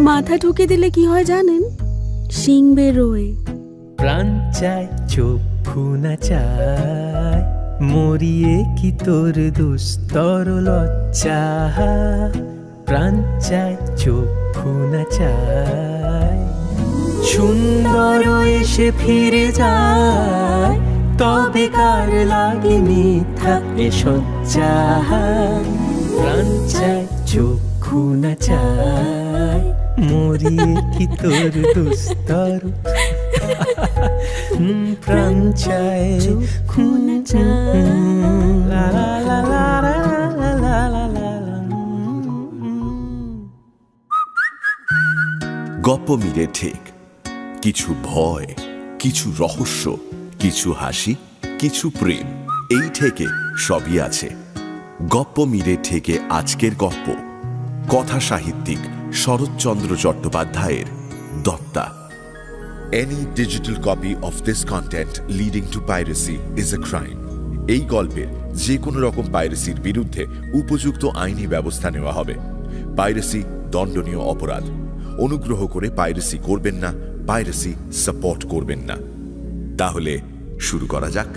মাথা ঠুকে দিলে কি হয় জানেন? শিং বেরোয়। প্রাণ চায় চক্ষু না চায়, মরিয়ে কি তোর দুস্তর লজ্জা। প্রাণ চায় চক্ষু না চায়, সুন্দর এসে ফিরে যায়, তবে কার লাগে মিথ্যা এ সজ্জা। প্রাণ চায় চক্ষু না চায়, মরিয়ে কি তোর দুস্তর প্রাণ চায় চক্ষু না চায়। লা লা লা লা লা লা লা লা। গপ্প মিলে ঠিক, কিছু ভয়, কিছু রহস্য, কিছু হাসি, কিছু প্রেম, এই থেকে সবই আছে। গপ্প মিলে থেকে আজকের গপ্প কথা সাহিত্যিক শরৎচন্দ্র চট্টোপাধ্যায়ের Datta. Any digital copy of this content leading to piracy is a crime. এই গল্পের যে কোনো রকম পাইরেসির বিরুদ্ধে উপযুক্ত আইনি ব্যবস্থা নেওয়া হবে। পাইরেসি দণ্ডনীয় অপরাধ। অনুগ্রহ করে পাইরেসি করবেন না, পাইরেসি সাপোর্ট করবেন না। তাহলে শুরু করা যাক।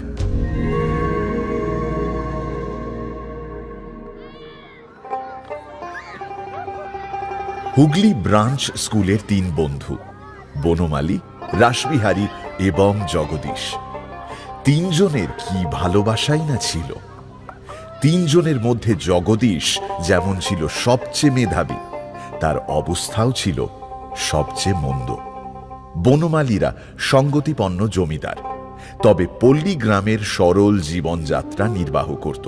হুগলি ব্রাঞ্চ স্কুলের তিন বন্ধু, বনমালী, রাসবিহারী এবং জগদীশ। তিনজনের কি ভালোবাসাই না ছিল। তিনজনের মধ্যে জগদীশ যেমন ছিল সবচেয়ে মেধাবী, তার অবস্থাও ছিল সবচেয়ে মন্দ। বনমালীরা সঙ্গতিপন্ন জমিদার, তবে পল্লী গ্রামের সরল জীবনযাত্রা নির্বাহ করত।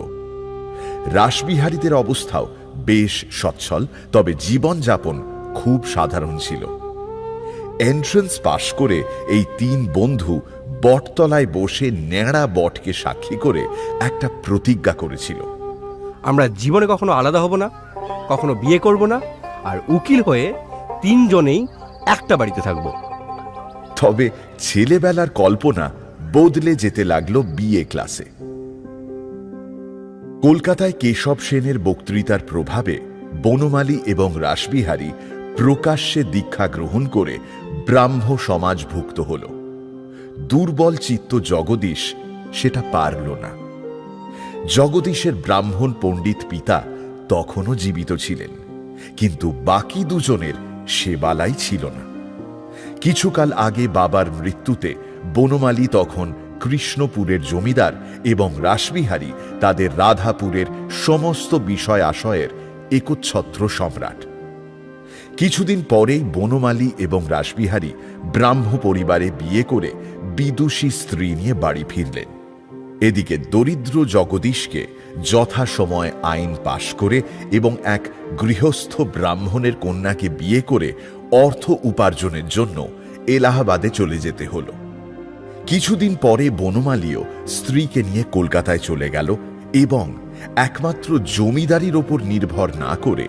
রাসবিহারীদের অবস্থাও বেশ সচ্ছল, তবে জীবনযাপন খুব সাধারণ ছিল। এন্ট্রান্স পাশ করে এই তিন বন্ধু বটতলায় বসে ন্যাড়া বটকে সাক্ষী করে একটা প্রতিজ্ঞা করেছিল। আমরা জীবনে কখনো আলাদা হব না, কখনো বিয়ে করব না, আর উকিল হয়ে তিনজনেই একটা বাড়িতে থাকব। তবে ছেলেবেলার কল্পনা বদলে যেতে লাগলো বিএ ক্লাসে। কলকাতায় কেশব সেনের বক্তৃতার প্রভাবে বনমালী এবং রাসবিহারী প্রকাশ্যে দীক্ষা গ্রহণ করে ব্রাহ্ম সমাজভুক্ত হল। দুর্বল চিত্ত জগদীশ সেটা পারল না। জগদীশের ব্রাহ্মণ পণ্ডিত পিতা তখনও জীবিত ছিলেন, কিন্তু বাকি দুজনের সে বালাই ছিল না। কিছুকাল আগে বাবার মৃত্যুতে বনমালী তখন কৃষ্ণপুরের জমিদার এবং রাসবিহারী তাদের রাধাপুরের সমস্ত বিষয় আশয়ের একচ্ছত্র সম্রাট। কিছুদিন পরেই বনমালী এবং রাসবিহারী ব্রাহ্ম পরিবারে বিয়ে করে বিদুষী স্ত্রী নিয়ে বাড়ি ফিরলেন। এদিকে দরিদ্র জগদীশকে যথাসময় আইন পাশ করে এবং এক গৃহস্থ ব্রাহ্মণের কন্যাকে বিয়ে করে অর্থ উপার্জনের জন্য এলাহাবাদে চলে যেতে হলো। কিছুদিন পরে বনমালীও স্ত্রীকে নিয়ে কলকাতায় চলে গেল এবং একমাত্র জমিদারির ওপর নির্ভর না করে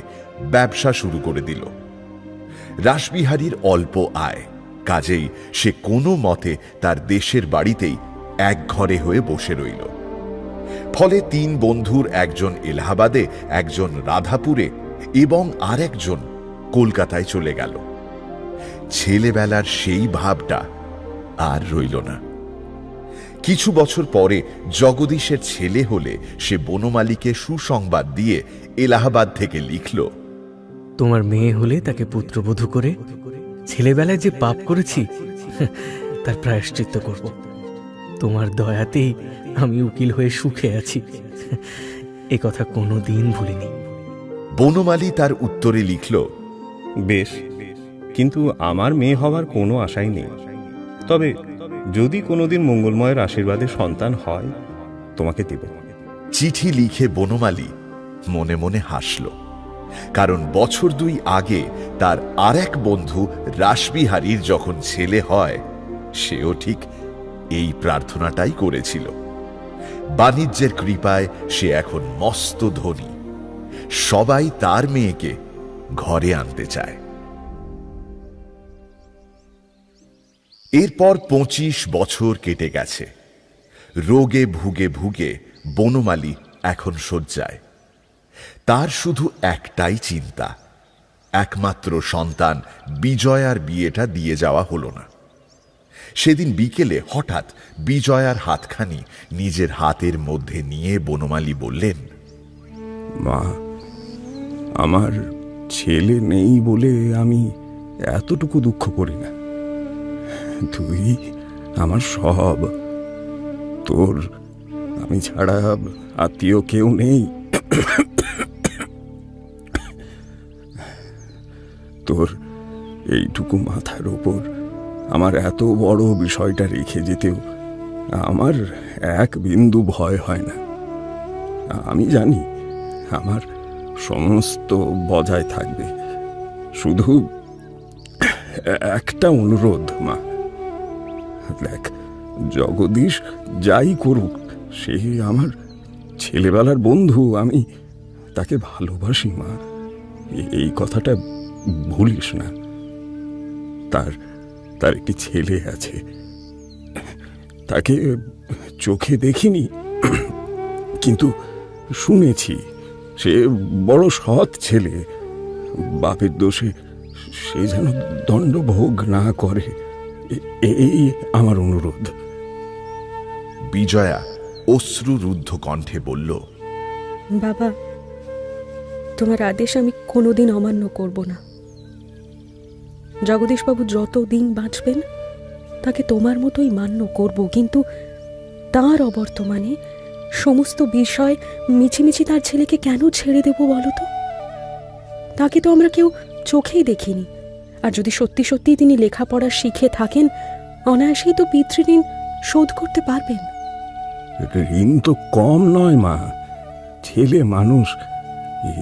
ব্যবসা শুরু করে দিল। রাসবিহারীর অল্প আয়, কাজেই সে কোনো মতে তার দেশের বাড়িতেই এক ঘরে হয়ে বসে রইল। ফলে তিন বন্ধুর একজন এলাহাবাদে, একজন রাধাপুরে এবং আরেকজন কলকাতায় চলে গেল। ছেলেবেলার সেই ভাবটা আর রইল না। কিছু বছর পরে জগদীশের ছেলে হলে সে বনমালীকে সুসংবাদ দিয়ে এলাহাবাদ থেকে লিখল, তোমার মেয়ে হলে তাকে পুত্রবধূ করে ছেলেবেলায় যে পাপ করেছি তার প্রায়শ্চিত্ত করব। তোমার দয়াতেই আমি উকিল হয়ে সুখে আছি, এ কথা কোনোদিন ভুলিনি। বনমালী তার উত্তরে লিখল, বেশ, কিন্তু আমার মেয়ে হওয়ার কোনো আশাই নেই। তবে যদি কোনোদিন মঙ্গলময়ের আশীর্বাদে সন্তান হয়, তোমাকে দেব। চিঠি লিখে বনমালী মনে মনে হাসল, কারণ বছর দুই আগে তার আরেক বন্ধু রাসবিহারীর যখন ছেলে হয়, সেও ঠিক এই প্রার্থনাটাই করেছিল। বাণিজ্যের কৃপায় সে এখন মস্ত ধনী। সবাই তার মেয়েকে ঘরে আনতে চায়। এরপর 25 বছর কেটে গেছে। রোগে ভুগে ভুগে বনমালী এখন শয্যায়। তার শুধু একটাই চিন্তা, একমাত্র সন্তান বিজয়ার বিয়েটা দিয়ে যাওয়া হলো না। সেদিন বিকেলে হঠাৎ বিজয়ার হাতখানি নিজের হাতের মধ্যে নিয়ে বনমালী বললেন, মা, আমার ছেলে নেই বলে আমি এতটুকু দুঃখ করি না। তুই আমার সব, তোর আমি ছাড়া আত্মীয় কেউ নেই। তোর এইটুকু মাথার ওপর আমার এত বড় বিষয়টা রেখে যেতেও আমার এক বিন্দু ভয় হয় না। আমি জানি আমার সমস্ত বজায় থাকবে। শুধু একটা অনুরোধ মা, দেখ, জগদীশ যাই করুক, সে আমার ছেলেবেলার বন্ধু, আমি তাকে ভালোবাসি মা, এই কথাটা ভুলিস না। তার একটি ছেলে আছে, তাকে চোখে দেখিনি, কিন্তু শুনেছি সে বড় সৎ ছেলে। বাপের দোষে সে যেন দণ্ড ভোগ না করে, এই আমার অনুরোধ। বিজয়া অশ্রুরুদ্ধ কণ্ঠে বলল, বাবা, তোমার আদেশ আমি কোনোদিন অমান্য করব না। জগদীশবাবু যতদিন বাঁচবেন তাকে তোমার মতোই মান্য করব, কিন্তু তার অবর্তমানে সমস্ত বিষয় মিছিমিছি তার ছেলেকে কেন ছেড়ে দেব বলো তো? তাকে তো আমরা কেউ চোখেই দেখিনি, আর যদি সত্যি সত্যি তিনি লেখাপড়া শিখে থাকেন, অনায়াসেই তো পিতৃঋণ শোধ করতে পারবেন। ঋণ তো কম নয় মা, ছেলে মানুষ,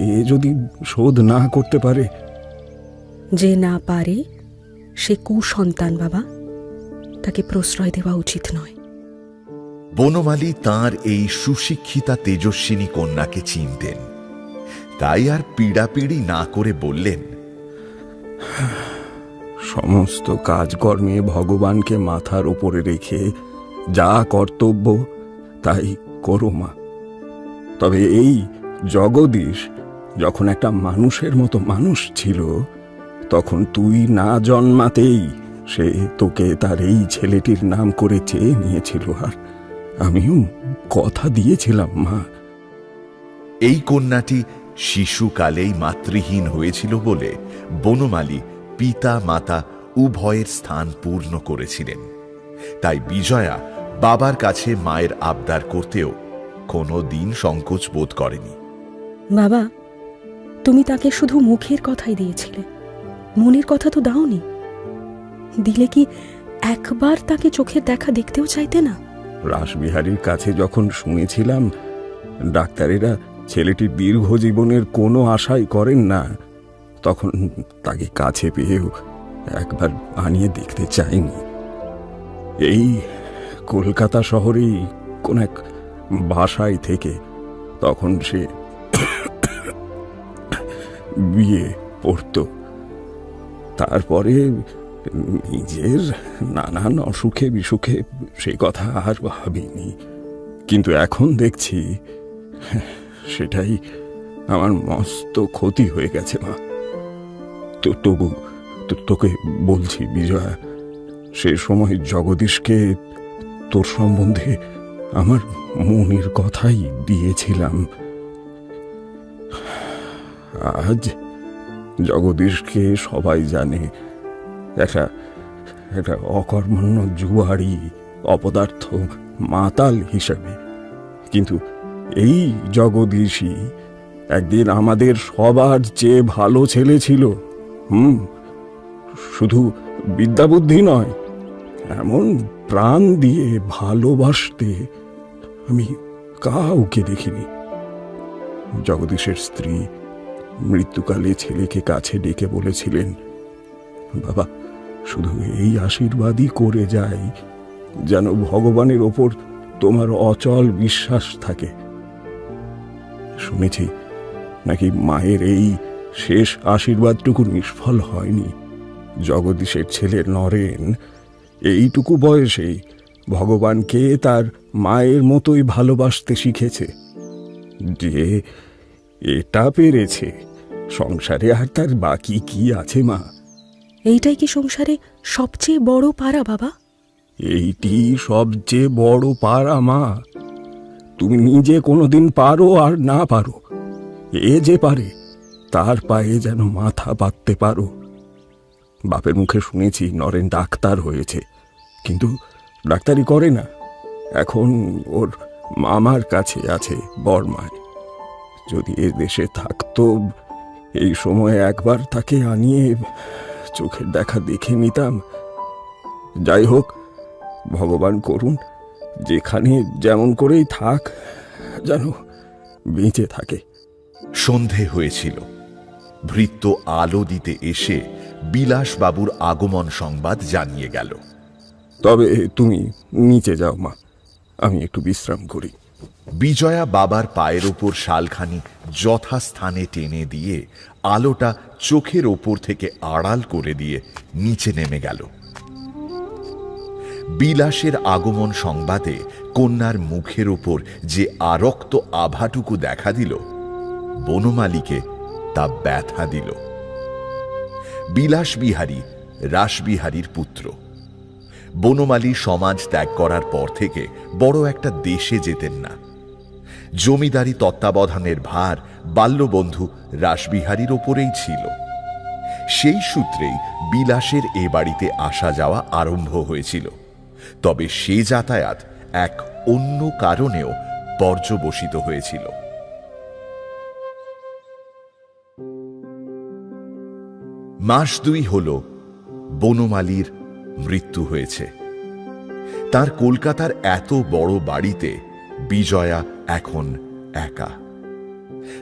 এ যদি শোধ না করতে পারে। যে না পারে সে কুসন্তান বাবা, তাকে প্রশ্রয় দেওয়া উচিত নয়। বনমালী তাঁর এই সুশিক্ষিতা তেজস্বিনী কন্যাকে চিনতেন, তাই আর পীড়াপিড়ি না করে বললেন, সমস্ত কাজকর্মে ভগবানকে মাথার উপরে রেখে যা কর্তব্য তাই করো মা। তবে এই জগদীশ যখন একটা মানুষের মতো মানুষ ছিল, তখন তুই না জন্মাতেই সে তোকে তার এই ছেলেটির নাম করে চেয়ে নিয়েছিল, আর আমিও কথা দিয়েছিলাম মা। এই কন্যাটি শিশুকালেই মাতৃহীন হয়েছিল বলে বনমালী পিতা মাতা উভয়ের স্থান পূর্ণ করেছিলেন। তাই বিজয়া বাবার কাছে মায়ের আবদার করতেও কোনো দিন সংকোচ বোধ করেনি। বাবা, তুমি তাকে শুধু মুখের কথাই দিয়েছিলে, মনের কথা তো দাওনি। দিলে কি একবার তাকে চোখের দেখা দেখতেও চাইতে না? রাসবিহারীর কাছে যখন শুনেছিলাম ডাক্তারেরা ছেলেটির দীর্ঘ জীবনের কোনো আশাই করেন না, তখন তাকে কাছে পেয়েও একবার আনিয়ে দেখতে চাইনি। এই কলকাতা শহরেই কোন এক বাসায় থেকে তখন সে বিয়ে পড়ত। তারপরে নিজের নানান অসুখে বিসুখে সে কথা আর ভাবিনি, কিন্তু এখন দেখছি সেটাই আমার মস্ত ক্ষতি হয়ে গেছে মা। তো তবু তোকে বলছি বিজয়া, সে সময় জগদীশকে তোর সম্বন্ধে আমার মনের কথাই দিয়েছিলাম। আজ জগদীশকে সবাই জানে একটা অকর্মণ্য জুয়ারি, অপদার্থ, মাতাল হিসেবে, কিন্তু এই জগদীশই একদিন আমাদের সবার চেয়ে ভালো ছেলে ছিল। শুধু বিদ্যা বুদ্ধি নয়, এমন প্রাণ দিয়ে ভালোবাসতে আমি কাউকে দেখিনি। জগদীশের স্ত্রী মৃত্যুকালে ছেলেকে কাছে ডেকে বলেছিলেন, বাবা, শুধু এই আশীর্বাদই করে যাই যেন ভগবানের ওপর তোমার অচল বিশ্বাস থাকে। শুনেছি নাকি মায়ের এই শেষ আশীর্বাদটুকু নিষ্ফল হয়নি। জগদীশের ছেলে নরেন এইটুকু বয়সে ভগবানকে তার মায়ের মতোই ভালোবাসতে শিখেছে। যে এটা পেরেছে সংসারে আর তার বাকি কি আছে মা? এইটাই কি সংসারে সবচেয়ে বড় পারা বাবা? এইটি সবচেয়ে বড় পারা মা। তুমি নিজে কোনোদিন পারো আর না পারো, এ যে পারে তার পায়ে যেন মাথা পাততে পারো। বাপের মুখে শুনেছি নরেন ডাক্তার হয়েছে, কিন্তু ডাক্তারি করে না, এখন ওর মামার কাছে আছে বর্মায়। যদি এ দেশে থাকতো, এই সময় একবার তাকে আনিয়ে চোখের দেখা দেখে নিতাম। যাই হোক, ভগবান করুন যেখানে যেমন করেই থাক, যেন বেঁচে থাকে। সন্ধে হয়েছিল। ভৃত্য আলো দিতে এসে বিলাসবাবুর আগমন সংবাদ জানিয়ে গেল। তবে তুমি নিচে যাও মা, আমি একটু বিশ্রাম করি। বিজয়া বাবার পায়ের ওপর শালখানি যথাস্থানে টেনে দিয়ে আলোটা চোখের ওপর থেকে আড়াল করে দিয়ে নিচে নেমে গেল। বিলাসের আগমন সংবাদে কন্যার মুখের ওপর যে আরক্ত আভাটুকু দেখা দিল, বনমালীকে তা ব্যথা দিল। বিলাসবিহারী রাসবিহারীর পুত্র। বনমালী সমাজ ত্যাগ করার পর থেকে বড় একটা দেশে যেতেন না। জমিদারি তত্ত্বাবধানের ভার বাল্যবন্ধু রাসবিহারীর ওপরেই ছিল। সেই সূত্রেই বিলাসের এ বাড়িতে আসা যাওয়া আরম্ভ হয়েছিল। তবে সে যাতায়াত এক অন্য কারণেও পর্যবসিত হয়েছিল। মাস 2 হল বনমালীর মৃত্যু হয়েছে। তার কলকাতার এত বড় বাড়িতে বিজয়া এখন একা।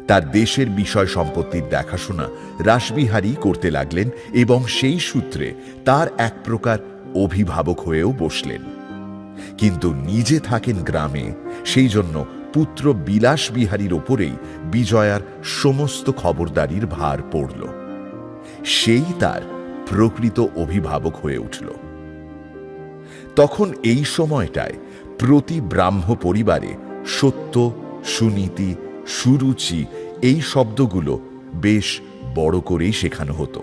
তার দেশের বিষয় সম্পত্তির দেখাশোনা রাসবিহারী করতে লাগলেন এবং সেই সূত্রে তার এক প্রকার অভিভাবক হয়েও বসলেন। কিন্তু নিজে থাকেন গ্রামে, সেই জন্য পুত্র বিলাসবিহারীর ওপরেই বিজয়ার সমস্ত খবরদারির ভার পড়ল। সেই তার প্রকৃত অভিভাবক হয়ে উঠল। তখন এই সময়টায় প্রতি ব্রাহ্ম পরিবারে সত্য, সুনীতি, সুরুচি এই শব্দগুলো বেশ বড় করেই শেখানো হতো।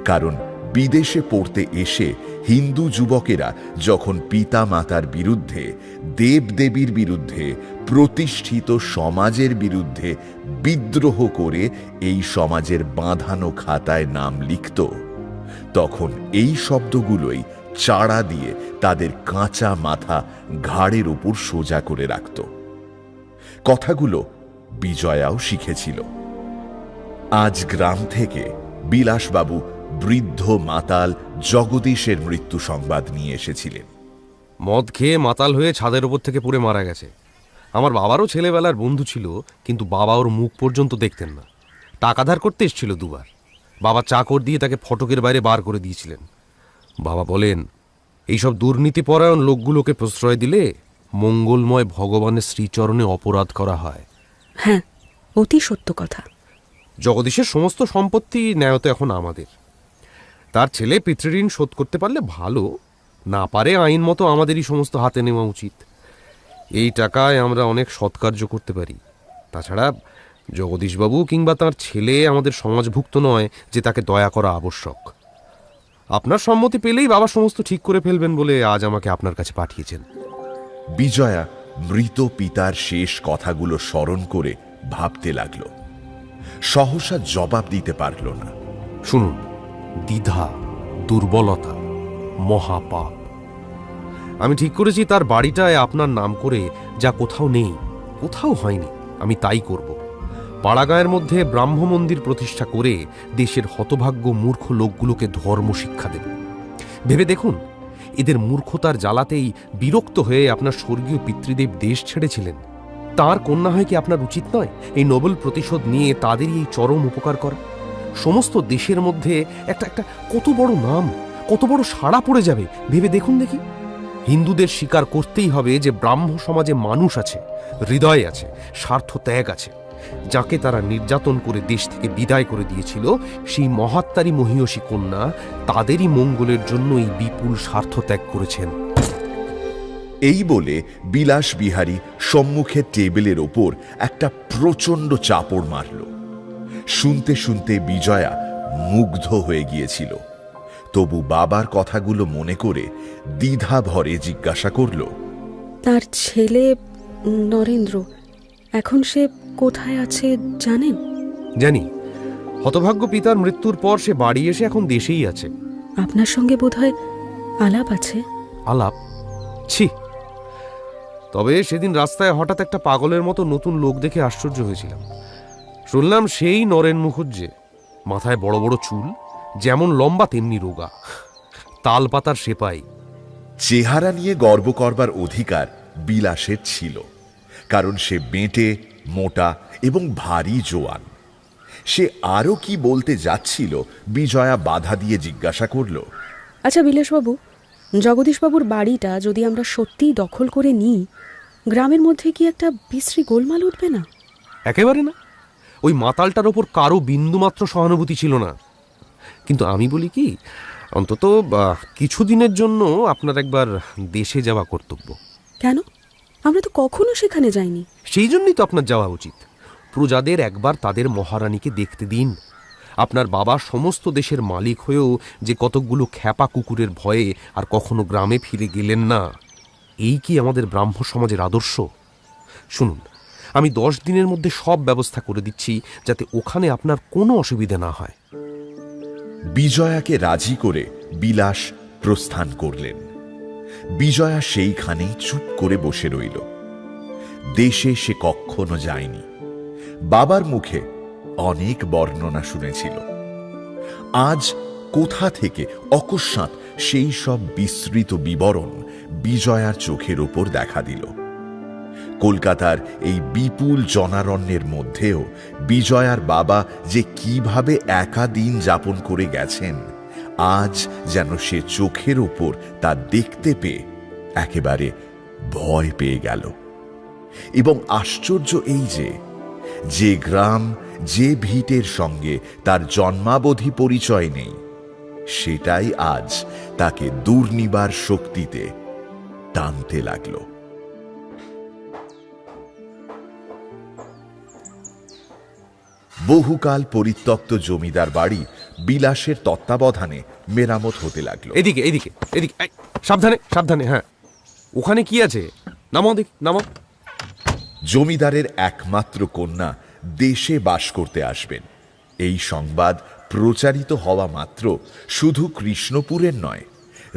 কারণ বিদেশে পড়তে এসে হিন্দু যুবকেরা যখন পিতা মাতার বিরুদ্ধে, দেবদেবীর বিরুদ্ধে, প্রতিষ্ঠিত সমাজের বিরুদ্ধে বিদ্রোহ করে এই সমাজের বাঁধানো খাতায় নাম লিখত, তখন এই শব্দগুলোই চাড়া দিয়ে তাদের কাঁচা মাথা ঘাড়ের উপর সোজা করে রাখত। কথাগুলো বিজয়াও শিখেছিল। আজ গ্রাম থেকে বিলাসবাবু বৃদ্ধ মাতাল জগদীশের মৃত্যু সংবাদ নিয়ে এসেছিলেন। মদ খেয়ে মাতাল হয়ে ছাদের ওপর থেকে পড়ে মারা গেছে। আমার বাবারও ছেলেবেলার বন্ধু ছিল, কিন্তু বাবা ওর মুখ পর্যন্ত দেখতেন না। টাকা ধার করতে এসেছিল 2 বার। বাবা চাকর দিয়ে তাকে ফটকের বাইরে বার করে দিয়েছিলেন। বাবা বলেন, এইসব দুর্নীতিপরায়ণ লোকগুলোকে প্রশ্রয় দিলে মঙ্গলময় ভগবানের শ্রীচরণে অপরাধ করা হয়। হ্যাঁ, অতি সত্য কথা। জগদীশের সমস্ত সম্পত্তি ন্যায়ত এখন আমাদের। তার ছেলে পিতৃঋণ শোধ করতে পারলে ভালো, না পারে আইন মতো আমাদেরই সমস্ত হাতে নেওয়া উচিত। এই টাকায় আমরা অনেক সৎকার্য করতে পারি। তাছাড়া জগদীশবাবু কিংবা তার ছেলে আমাদের সমাজভুক্ত নয় যে তাকে দয়া করা আবশ্যক। আপনার সম্মতি পেলেই বাবা সমস্ত ঠিক করে ফেলবেন বলে আজ আমাকে আপনার কাছে পাঠিয়েছেন। বিজয়া মৃত পিতার শেষ কথাগুলো স্মরণ করে ভাবতে লাগল। সহসা জবাব দিতে পারল না। শুনুন, দ্বিধা, দুর্বলতা, মহাপাপ। আমি ঠিক করেছি তার বাড়িটায় আপনার নাম করে যা কোথাও নেই, কোথাও হয়নি, আমি তাই করব। পাড়াগাঁয়ের মধ্যে ব্রাহ্ম মন্দির প্রতিষ্ঠা করে দেশের হতভাগ্য মূর্খ লোকগুলোকে ধর্ম শিক্ষা দেব। ভেবে দেখুন, এদের মূর্খতার জ্বালাতেই বিরক্ত হয়ে আপনার স্বর্গীয় পিতৃদেব দেশ ছেড়েছিলেন। তার কন্যা হয় কি আপনার উচিত নয় এই নোবেল প্রতিশোধ নিয়ে তাদেরই এই চরম উপকার করা? সমস্ত দেশের মধ্যে একটা কত বড় নাম, কত বড় সাড়া পড়ে যাবে ভেবে দেখুন দেখি। হিন্দুদের স্বীকার করতেই হবে যে ব্রাহ্ম সমাজে মানুষ আছে, হৃদয় আছে, স্বার্থ ত্যাগ আছে। যাকে তারা নির্যাতন করে দেশ থেকে বিদায় করে দিয়েছিল, সেই মহাত্মারী মহীয়সী কন্যা তাদেরই মঙ্গলের জন্য এই বিপুল স্বার্থ ত্যাগ করেছেন। এই বলে বিলাসবিহারী সম্মুখের টেবিলের ওপর একটা প্রচণ্ড চাপড় মারল। শুনতে শুনতে বিজয়া মুগ্ধ হয়ে গিয়েছিল। তবু বাবার কথাগুলো মনে করে দ্বিধা ভরে জিজ্ঞাসা করল, তার ছেলে নরেন্দ্র এখন সে কোথায় আছে জানেন? জানি, হতভাগ্য পিতার মৃত্যুর পর সে বাড়ি এসে এখন দেশেই আছে। আপনার সঙ্গে বোধহয় আলাপ আছে। আলাপ? ছি! তবে সেদিন রাস্তায় হঠাৎ একটা পাগলের মতো নতুন লোক দেখে আশ্চর্য হয়েছিলাম। শুনলাম সেই নরেন মুখুজ্জে, মাথায় বড় বড় চুল, যেমন লম্বা তেমনি রোগা, তাল পাতার সেপাই। চেহারা নিয়ে গর্ব করবার অধিকার বিলাসের ছিল, কারণ সে বেঁটে, মোটা এবং ভারী জোয়ান। সে আরও কি বলতে যাচ্ছিল, বিজয়া বাধা দিয়ে জিজ্ঞাসা করল, আচ্ছা বিলাসবাবু, জগদীশবাবুর বাড়িটা যদি আমরা সত্যিই দখল করে নিই, গ্রামের মধ্যে কি একটা বিশ্রী গোলমাল উঠবে না? একেবারে না। ওই মাতালটার ওপর কারো বিন্দুমাত্র সহানুভূতি ছিল না। কিন্তু আমি বলি কি, অন্তত কিছুদিনের জন্য আপনার একবার দেশে যাওয়া কর্তব্য। কেন? আমরা তো কখনো সেখানে যাইনি। সেই জন্যই তো আপনার যাওয়া উচিত। প্রজাদের একবার তাদের মহারানীকে দেখতে দিন। আপনার বাবা সমস্ত দেশের মালিক হয়েও যে কতকগুলো খ্যাপা কুকুরের ভয়ে আর কখনো গ্রামে ফিরে গেলেন না, এই কি আমাদের ব্রাহ্ম সমাজের আদর্শ? শুনুন, আমি 10 দিনের মধ্যে সব ব্যবস্থা করে দিচ্ছি, যাতে ওখানে আপনার কোনো অসুবিধা না হয়। বিজয়াকে রাজি করে বিলাস প্রস্থান করলেন। বিজয়া সেইখানেই চুপ করে বসে রইল। দেশে সে কখনো যায়নি। বাবার মুখে অনেক বর্ণনা শুনেছিল। আজ কোথা থেকে অকস্মাৎ সেই সব বিস্তৃত বিবরণ বিজয়ার চোখের ওপর দেখা দিল। কলকাতার এই বিপুল জনারণ্যের মধ্যেও বিজয়ার বাবা যে কিভাবে একা দিন যাপন করে গেছেন, আজ যেন সে চোখের ওপর তা দেখতে পেয়ে একেবারে ভয় পেয়ে গেল। এবং আশ্চর্য এই যে গ্রাম, যে ভিটের সঙ্গে তার জন্মাবধি পরিচয় নেই, সেটাই আজ তাকে দুর্নিবার শক্তিতে টানতে লাগল। বহুকাল পরিত্যক্ত জমিদার বাড়ি বিলাসের তত্ত্বাবধানে মেরামত হতে লাগলো। এদিকে এদিকে এদিকে, সাবধানে সাবধানে। হ্যাঁ, ওখানে কি আছে? নামাও দেখি, নামাও। জমিদারের একমাত্র কন্যা দেশে বাস করতে আসবেন, এই সংবাদ প্রচারিত হওয়া মাত্র শুধু কৃষ্ণপুরের নয়,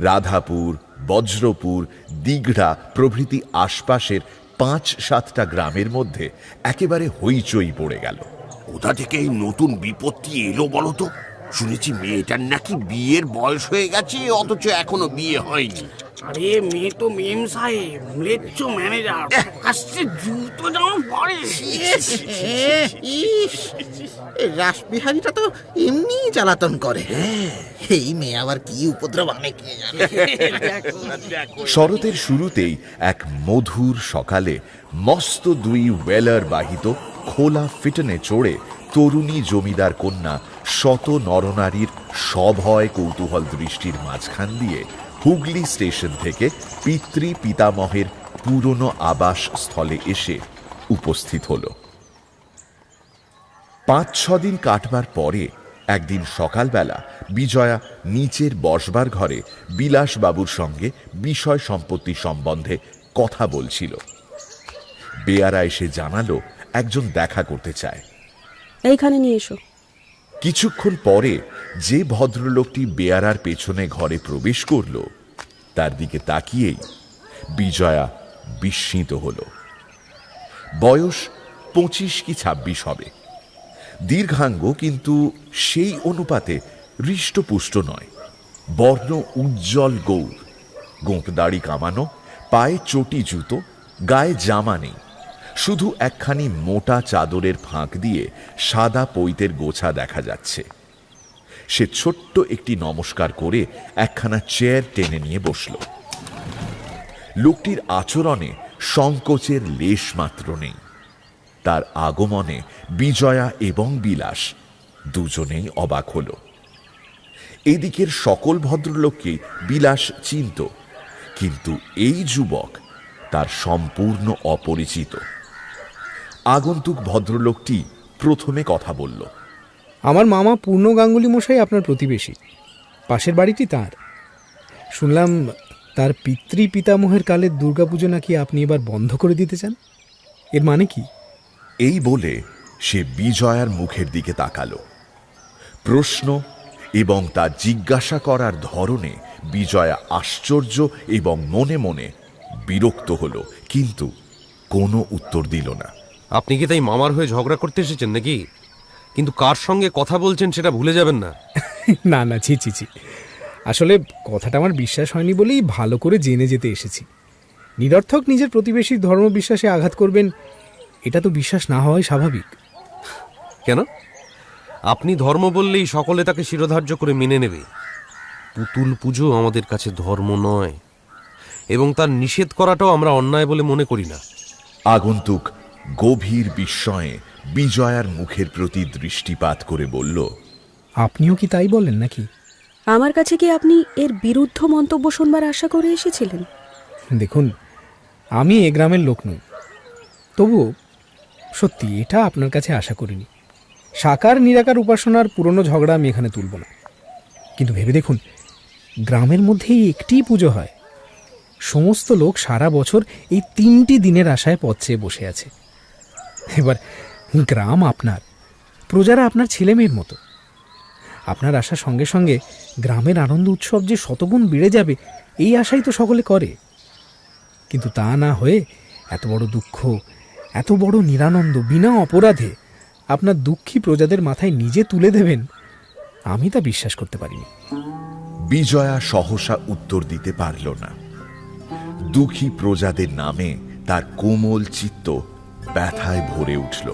রাধাপুর, বজ্রপুর, দিঘড়া প্রভৃতি আশপাশের 5-7টা গ্রামের মধ্যে একেবারে হইচই পড়ে গেল। কোথা থেকে এই নতুন বিপত্তি এলো বলো তো? শুনেছি মেয়েটার নাকি বিয়ের বয়স হয়ে গেছে, অথচ এখনো বিয়ে হয়নি। আরে মেয়ে তো মেম সাহেব, মৃত্যু ম্যানেজার, আসছে জুতো জামা পরে। রাসবিহারীটা তো এমনি জ্বালাতন করে। এই মেয়ে আবার কি উপদ্রব আনে কে জানে। শরতের শুরুতেই এক মধুর সকালে মস্ত 2 ওয়েলার বাহিত খোলা ফিটনে চড়ে তরুণী জমিদার কন্যা শত নরনারীর সভয় কৌতূহল দৃষ্টির মাঝখান দিয়ে হুগলি স্টেশন থেকে পিতৃ পিতামহের পুরনো আবাস স্থলে এসে উপস্থিত হল। 5-6 দিন কাটবার পরে একদিন সকালবেলা বিজয়া নিচের বসবার ঘরে বিলাসবাবুর সঙ্গে বিষয় সম্পত্তি সম্বন্ধে কথা বলছিল। বেয়ারা এসে জানালো একজন দেখা করতে চায়। এইখানে নিয়ে এসো। কিছুক্ষণ পরে যে ভদ্রলোকটি বেয়ারার পেছনে ঘরে প্রবেশ করল, তার দিকে তাকিয়েই বিজয়া বিস্মিত হল। বয়স 25 কি 26 হবে। দীর্ঘাঙ্গ, কিন্তু সেই অনুপাতে হৃষ্টপুষ্ট নয়। বর্ণ উজ্জ্বল গৌর, গোঁফ দাড়ি কামানো, পায়ে চটি জুতো, গায়ে জামা নেই, শুধু একখানি মোটা চাদরের ফাঁক দিয়ে সাদা পৈতের গোছা দেখা যাচ্ছে। সে ছোট্ট একটি নমস্কার করে একখানা চেয়ার টেনে নিয়ে বসল। লোকটির আচরণে সংকোচের লেশ মাত্র নেই। তার আগমনে বিজয়া এবং বিলাস দুজনেই অবাক হল। এদিকের সকল ভদ্রলোককে বিলাস চিনত, কিন্তু এই যুবক তার সম্পূর্ণ অপরিচিত। আগন্তুক ভদ্রলোকটি প্রথমে কথা বলল। আমার মামা পূর্ণ গাঙ্গুলি মশাই আপনার প্রতিবেশী, পাশের বাড়িটি তার। শুনলাম তার পিতামহের কালের দুর্গাপুজো নাকি আপনি এবার বন্ধ করে দিতে চান। এর মানে কি? এই বলে সে বিজয়ার মুখের দিকে তাকালো। প্রশ্ন এবং তা জিজ্ঞাসা করার ধরনে বিজয়া আশ্চর্য এবং মনে মনে বিরক্ত হলো, কিন্তু কোনো উত্তর দিল না। আপনি কি তাই মামার হয়ে ঝগড়া করতে এসেছেন নাকি? কিন্তু কার সঙ্গে কথা বলছেন সেটা ভুলে যাবেন না। না না, ছি ছি ছি, আসলে কথাটা আমার বিশ্বাস হয়নি বলেই ভালো করে জেনে যেতে এসেছি। নিরর্থক নিজের প্রতিবেশীর ধর্মবিশ্বাসে আঘাত করবেন, এটা তো বিশ্বাস না হওয়াই স্বাভাবিক। কেন? আপনি ধর্ম বললেই সকলে তাকে শিরোধার্য করে মেনে নেবে। পুতুল পুজো আমাদের কাছে ধর্ম নয়, এবং তার নিষেধ করাটাও আমরা অন্যায় বলে মনে করি না। আগন্তুক গভীর বিস্ময়ে বিজয়ার মুখের প্রতি দৃষ্টিপাত করে বলল, আপনিও কি তাই বলেন নাকি? আমার কাছে কি আপনি এর বিরুদ্ধ মন্তব্য শুনবার আশা করে এসেছিলেন? দেখুন, আমি এ গ্রামের লোক নই, তবুও সত্যি এটা আপনার কাছে আশা করিনি। সাকার নিরাকার উপাসনার পুরনো ঝগড়া আমি এখানে তুলব না, কিন্তু ভেবে দেখুন, গ্রামের মধ্যেই একটি পুজো হয়, সমস্ত লোক সারা বছর এই 3টি দিনের আশায় পথ চেয়ে বসে আছে। এবার গ্রাম আপনার, প্রজারা আপনার ছেলে মেয়ের মতো। আপনার আশার সঙ্গে সঙ্গে গ্রামের আনন্দ উৎসব যে শতগুণ বেড়ে যাবে, এই আশাই তো সকলে করে। কিন্তু তা না হয়ে এত বড় দুঃখ, এত বড় নিরানন্দ বিনা অপরাধে আপনার দুঃখী প্রজাদের মাথায় নিজে তুলে দেবেন, আমি তা বিশ্বাস করতে পারিনি। বিজয়া সহসা উত্তর দিতে পারল না। দুঃখী প্রজাদের নামে তার কোমল চিত্ত ব্যথায় ভরে উঠল।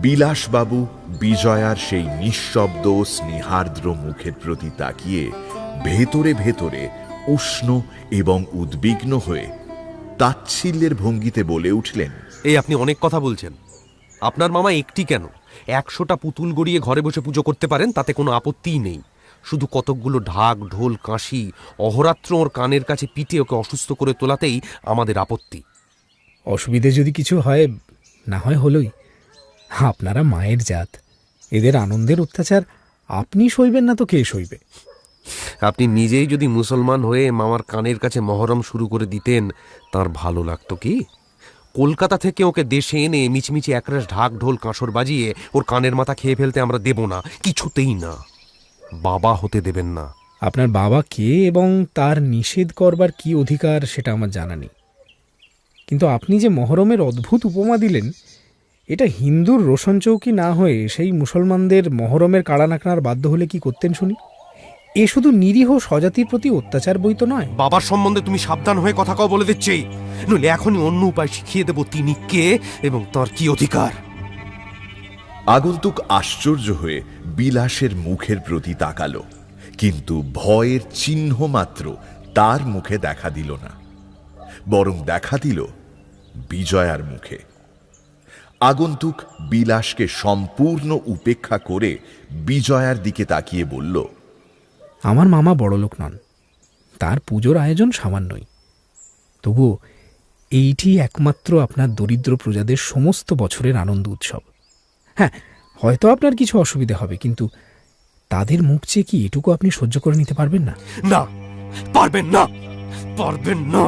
বিলাসবাবু বিজয়ার সেই নিঃশব্দ স্নেহার্দ্র মুখের প্রতি তাকিয়ে ভেতরে ভেতরে উষ্ণ এবং উদ্বিগ্ন হয়ে তাচ্ছিল্যের ভঙ্গিতে বলে উঠলেন, এই আপনি অনেক কথা বলছেন। আপনার মামা একটি কেন, 100টা পুতুল গড়িয়ে ঘরে বসে পুজো করতে পারেন, তাতে কোনো আপত্তিই নেই। শুধু কতকগুলো ঢাক ঢোল কাঁসি অহরাত্র ওর কানের কাছে পিটে ওকে অসুস্থ করে তোলাতেই আমাদের আপত্তি। অসুবিধে যদি কিছু হয়, না হয় হলোই। আপনারা মায়ের জাত, এদের আনন্দের অত্যাচার আপনি সইবেন না তো কে সইবে? আপনি নিজেই যদি মুসলমান হয়ে মামার কানের কাছে মহরম শুরু করে দিতেন, তার ভালো লাগতো কি? কলকাতা থেকে ওকে দেশে এনে মিচমিচি একরাশ ঢাক ঢোল কাঁসর বাজিয়ে ওর কানের মাথা খেয়ে ফেলতে আমরা দেব না, কিছুতেই না। বাবা হতে দেবেন না। আপনার বাবা কে এবং তার নিষেধ করবার কি অধিকার সেটা আমার জানা নেই, কিন্তু আপনি যে মহরমের অদ্ভুত উপমা দিলেন, এটা হিন্দুর রোশন চৌকি না হয়ে সেই মুসলমানদের মহরমের কাড়া নাকড়ার বাধ্য হলে কি করতেন শুনি? এ শুধু নিরীহ স্বজাতির প্রতি অত্যাচার বই তো নয়। বাবার সম্বন্ধে তুমি সাবধান হয়ে কথা কও বলে দিচ্ছি, নইলে এখনই অন্য উপায় শিখিয়ে দেব তিনি কে এবং তার কি অধিকার। আগন্তুক আশ্চর্য হয়ে বিলাসের মুখের প্রতি তাকালো, কিন্তু ভয়ের চিহ্ন মাত্র তার মুখে দেখা দিল না, বরং দেখা দিল বিজয়ার মুখে। আগন্তুক বিলাসকে সম্পূর্ণ উপেক্ষা করে বিজয়ার দিকে তাকিয়ে বলল, আমার মামা বড়লোক নন, তার পুজোর আয়োজন সামান্যই, তবুও এইটি একমাত্র আপনার দরিদ্র প্রজাদের সমস্ত বছরের আনন্দ উৎসব। হ্যাঁ, হয়তো আপনার কিছু অসুবিধা হবে, কিন্তু তাদের মুখ চেয়ে কি এটুকু আপনি সহ্য করে নিতে পারবেন না? না, পারবেন না, পারবেন না।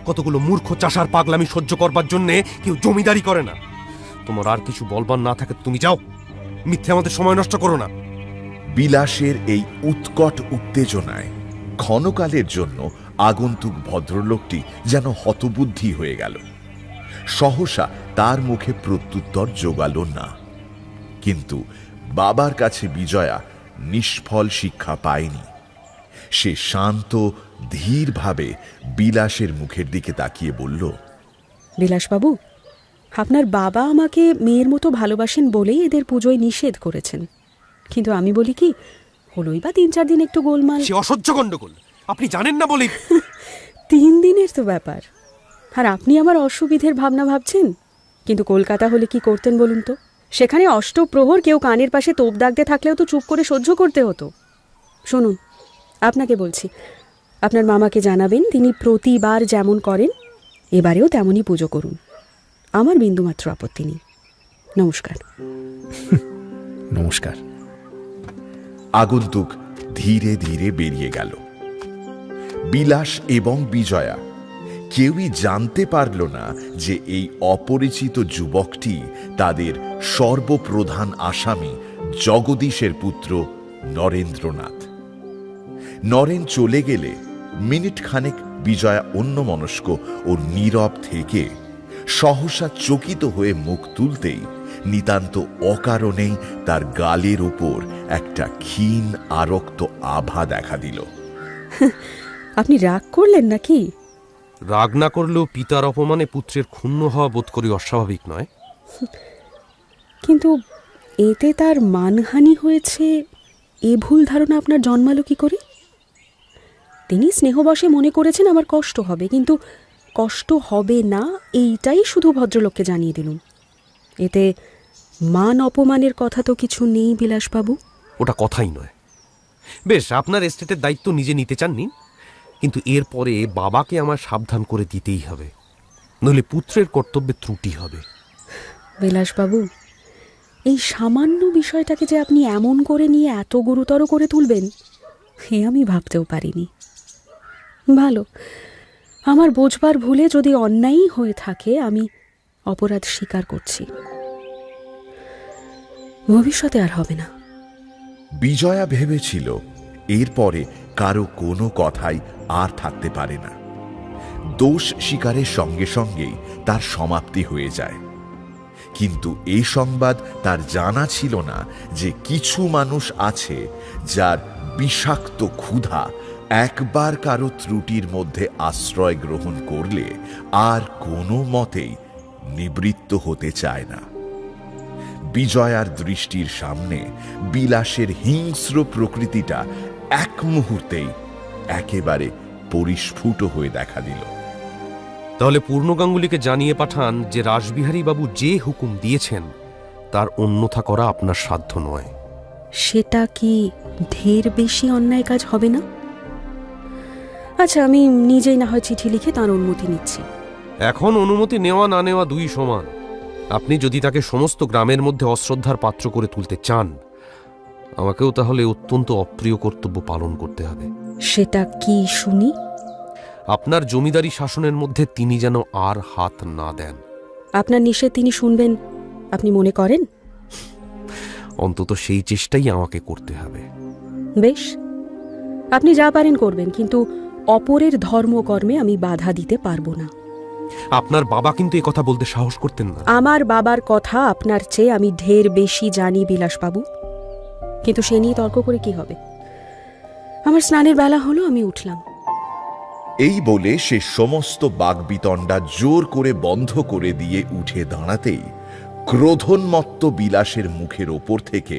কতগুলো মূর্খ চাষার পাগলামি সহ্য করবার জন্যে কেউ জমিদারি করে না। তোমার আর কিছু বলবার না থাকে তুমি যাও, মিথ্যে আমাদের সময় নষ্ট করো না। বিলাসের এই উৎকট উত্তেজনায় ক্ষণকালের জন্য আগন্তুক ভদ্রলোকটি যেন হতবুদ্ধি হয়ে গেল। সহসা তার মুখে প্রত্যুত্তর জোগাল না, কিন্তু বাবার কাছে বিজয়া নিষ্ফল শিক্ষা পায়নি। সে শান্ত ধীরভাবে বিলাসের মুখের দিকে তাকিয়ে বলল, বিলাসবাবু, আপনার বাবা আমাকে মেয়ের মতো ভালোবাসেন বলেই এদের পুজোয় নিষেধ করেছেন, কিন্তু আমি বলি কি, হলোই বা 3-4 দিন একটু গোলমাল। সে অসহ্য গন্ডগোল আপনি জানেন না বলে। 3 দিনের তো ব্যাপার, আর আপনি আমার অসুবিধের ভাবনা ভাবছেন। কিন্তু কলকাতা হলে কি করতেন বলুন তো? সেখানে অষ্টপ্রহর কেউ কানের পাশে তোপ দাগতে থাকলেও তো চুপ করে সহ্য করতে হতো। শুনুন, আপনাকে বলছি, আপনার মামাকে জানাবেন তিনি প্রতিবার যেমন করেন এবারেও তেমনই পুজো করুন। আমার বিন্দুমাত্র আপত্তি নেই। নমস্কার। নমস্কার। নমস্কার। আগন্তুক ধীরে ধীরে বেরিয়ে গেল। বিলাস এবং বিজয়া কেউই জানতে পারল না যে এই অপরিচিত যুবকটি তাদের সর্বপ্রধান আসামি জগদীশের পুত্র নরেন্দ্রনাথ। নরেন চলে গেলে মিনিট খানেক বিজয়া অন্যমনস্ক ও নীরব থেকে সহসা চকিত হয়ে মুখ তুলতেই নিতান্ত অকারণেই তার গালের ওপর একটা ক্ষীণ আরক্ত আভা দেখা দিল। আপনি রাগ করলেন নাকি? রাগ না করলেও পিতার অপমানে পুত্রের ক্ষুণ্ণ হওয়া বোধ করি অস্বাভাবিক নয়। কিন্তু এতে তার মানহানি হয়েছে এ ভুল ধারণা আপনার জন্মালো কি করে? তিনি স্নেহবশে মনে করেছেন আমার কষ্ট হবে, কিন্তু কষ্ট হবে না এইটাই শুধু ভদ্রলোককে জানিয়ে দিলুম। এতে মান অপমানের কথা তো কিছু নেই বিলাসবাবু। ওটা কথাই নয়। বেশ, আপনার এস্টেটের দায়িত্ব নিজে নিতে চাননি, কিন্তু এরপরে বাবাকে আমার সাবধান করে দিতেই হবে, নইলে পুত্রের কর্তব্যে ত্রুটি হবে। বিলাসবাবু, এই সামান্য বিষয়টাকে যে আপনি এমন করে নিয়ে এত গুরুতর করে তুলবেন হে আমি ভাবতেও পারিনি। ভালো, আমার বোঝবার ভুলে যদি অন্যায়ই হয়ে থাকে আমি অপরাধ স্বীকার করছি, ভবিষ্যতে আর হবে না। বিজয়া ভেবেছিল এরপরে কারো কোনো কথাই আর থাকতে পারে না। দোষ স্বীকারের সঙ্গে সঙ্গেই তার সমাপ্তি হয়ে যায়। কিন্তু এই সংবাদ তার জানা ছিল না যে কিছু মানুষ আছে যার বিষাক্ত ক্ষুধা একবার কারো ত্রুটির মধ্যে আশ্রয় গ্রহণ করলে আর কোনো মতেই নিবৃত্ত হতে চায় না। বিজয়ার দৃষ্টির সামনে বিলাসের হিংস্র প্রকৃতিটা এক মুহূর্তেই একেবারে পরিস্ফুট হয়ে দেখা দিল। তাহলে পূর্ণ গাঙ্গুলিকে জানিয়ে পাঠান যে রাসবিহারী বাবু যে হুকুম দিয়েছেন তার অন্যথা করা আপনার সাধ্য নয়। সেটা কি ঢের বেশি অন্যায় কাজ হবে না? আচ্ছা, আমি নিজেই না হয় চিঠি লিখে তার অনুমতি নিচ্ছি। এখন অনুমতি নেওয়া না নেওয়া দুই সমান। আপনি যদি তাকে সমস্ত গ্রামের মধ্যে অশ্রদ্ধার পাত্র করে তুলতে চান, আমাকেও তাহলে অত্যন্ত অপ্রিয় কর্তব্য পালন করতে হবে। সেটা কি শুনি? আপনার জমিদারি শাসনের মধ্যে তিনি যেন আর হাত না দেন। আপনার নিষেধ তিনি শুনবেন আপনি মনে করেন? অন্তত সেই চেষ্টাই আমাকে করতে হবে। বেশ, আপনি যা পারেন করবেন, কিন্তু অপরের ধর্মকর্মে আমি বাধা দিতে পারবো না। আপনার বাবা কিন্তু এ কথা বলতে সাহস করতেন না। আমার বাবার কথা আপনার চেয়ে আমি ঢের বেশি জানি বিলাসবাবু, কিন্তু সে নিয়ে তর্ক করে কি হবে? আমার স্নানের বেলা হলো, আমি উঠলাম। এই বলে সে সমস্ত বাগবিতণ্ডা জোর করে বন্ধ করে দিয়ে উঠে দাঁড়াতেই ক্রোধোন্মত্ত বিলাসের মুখের ওপর থেকে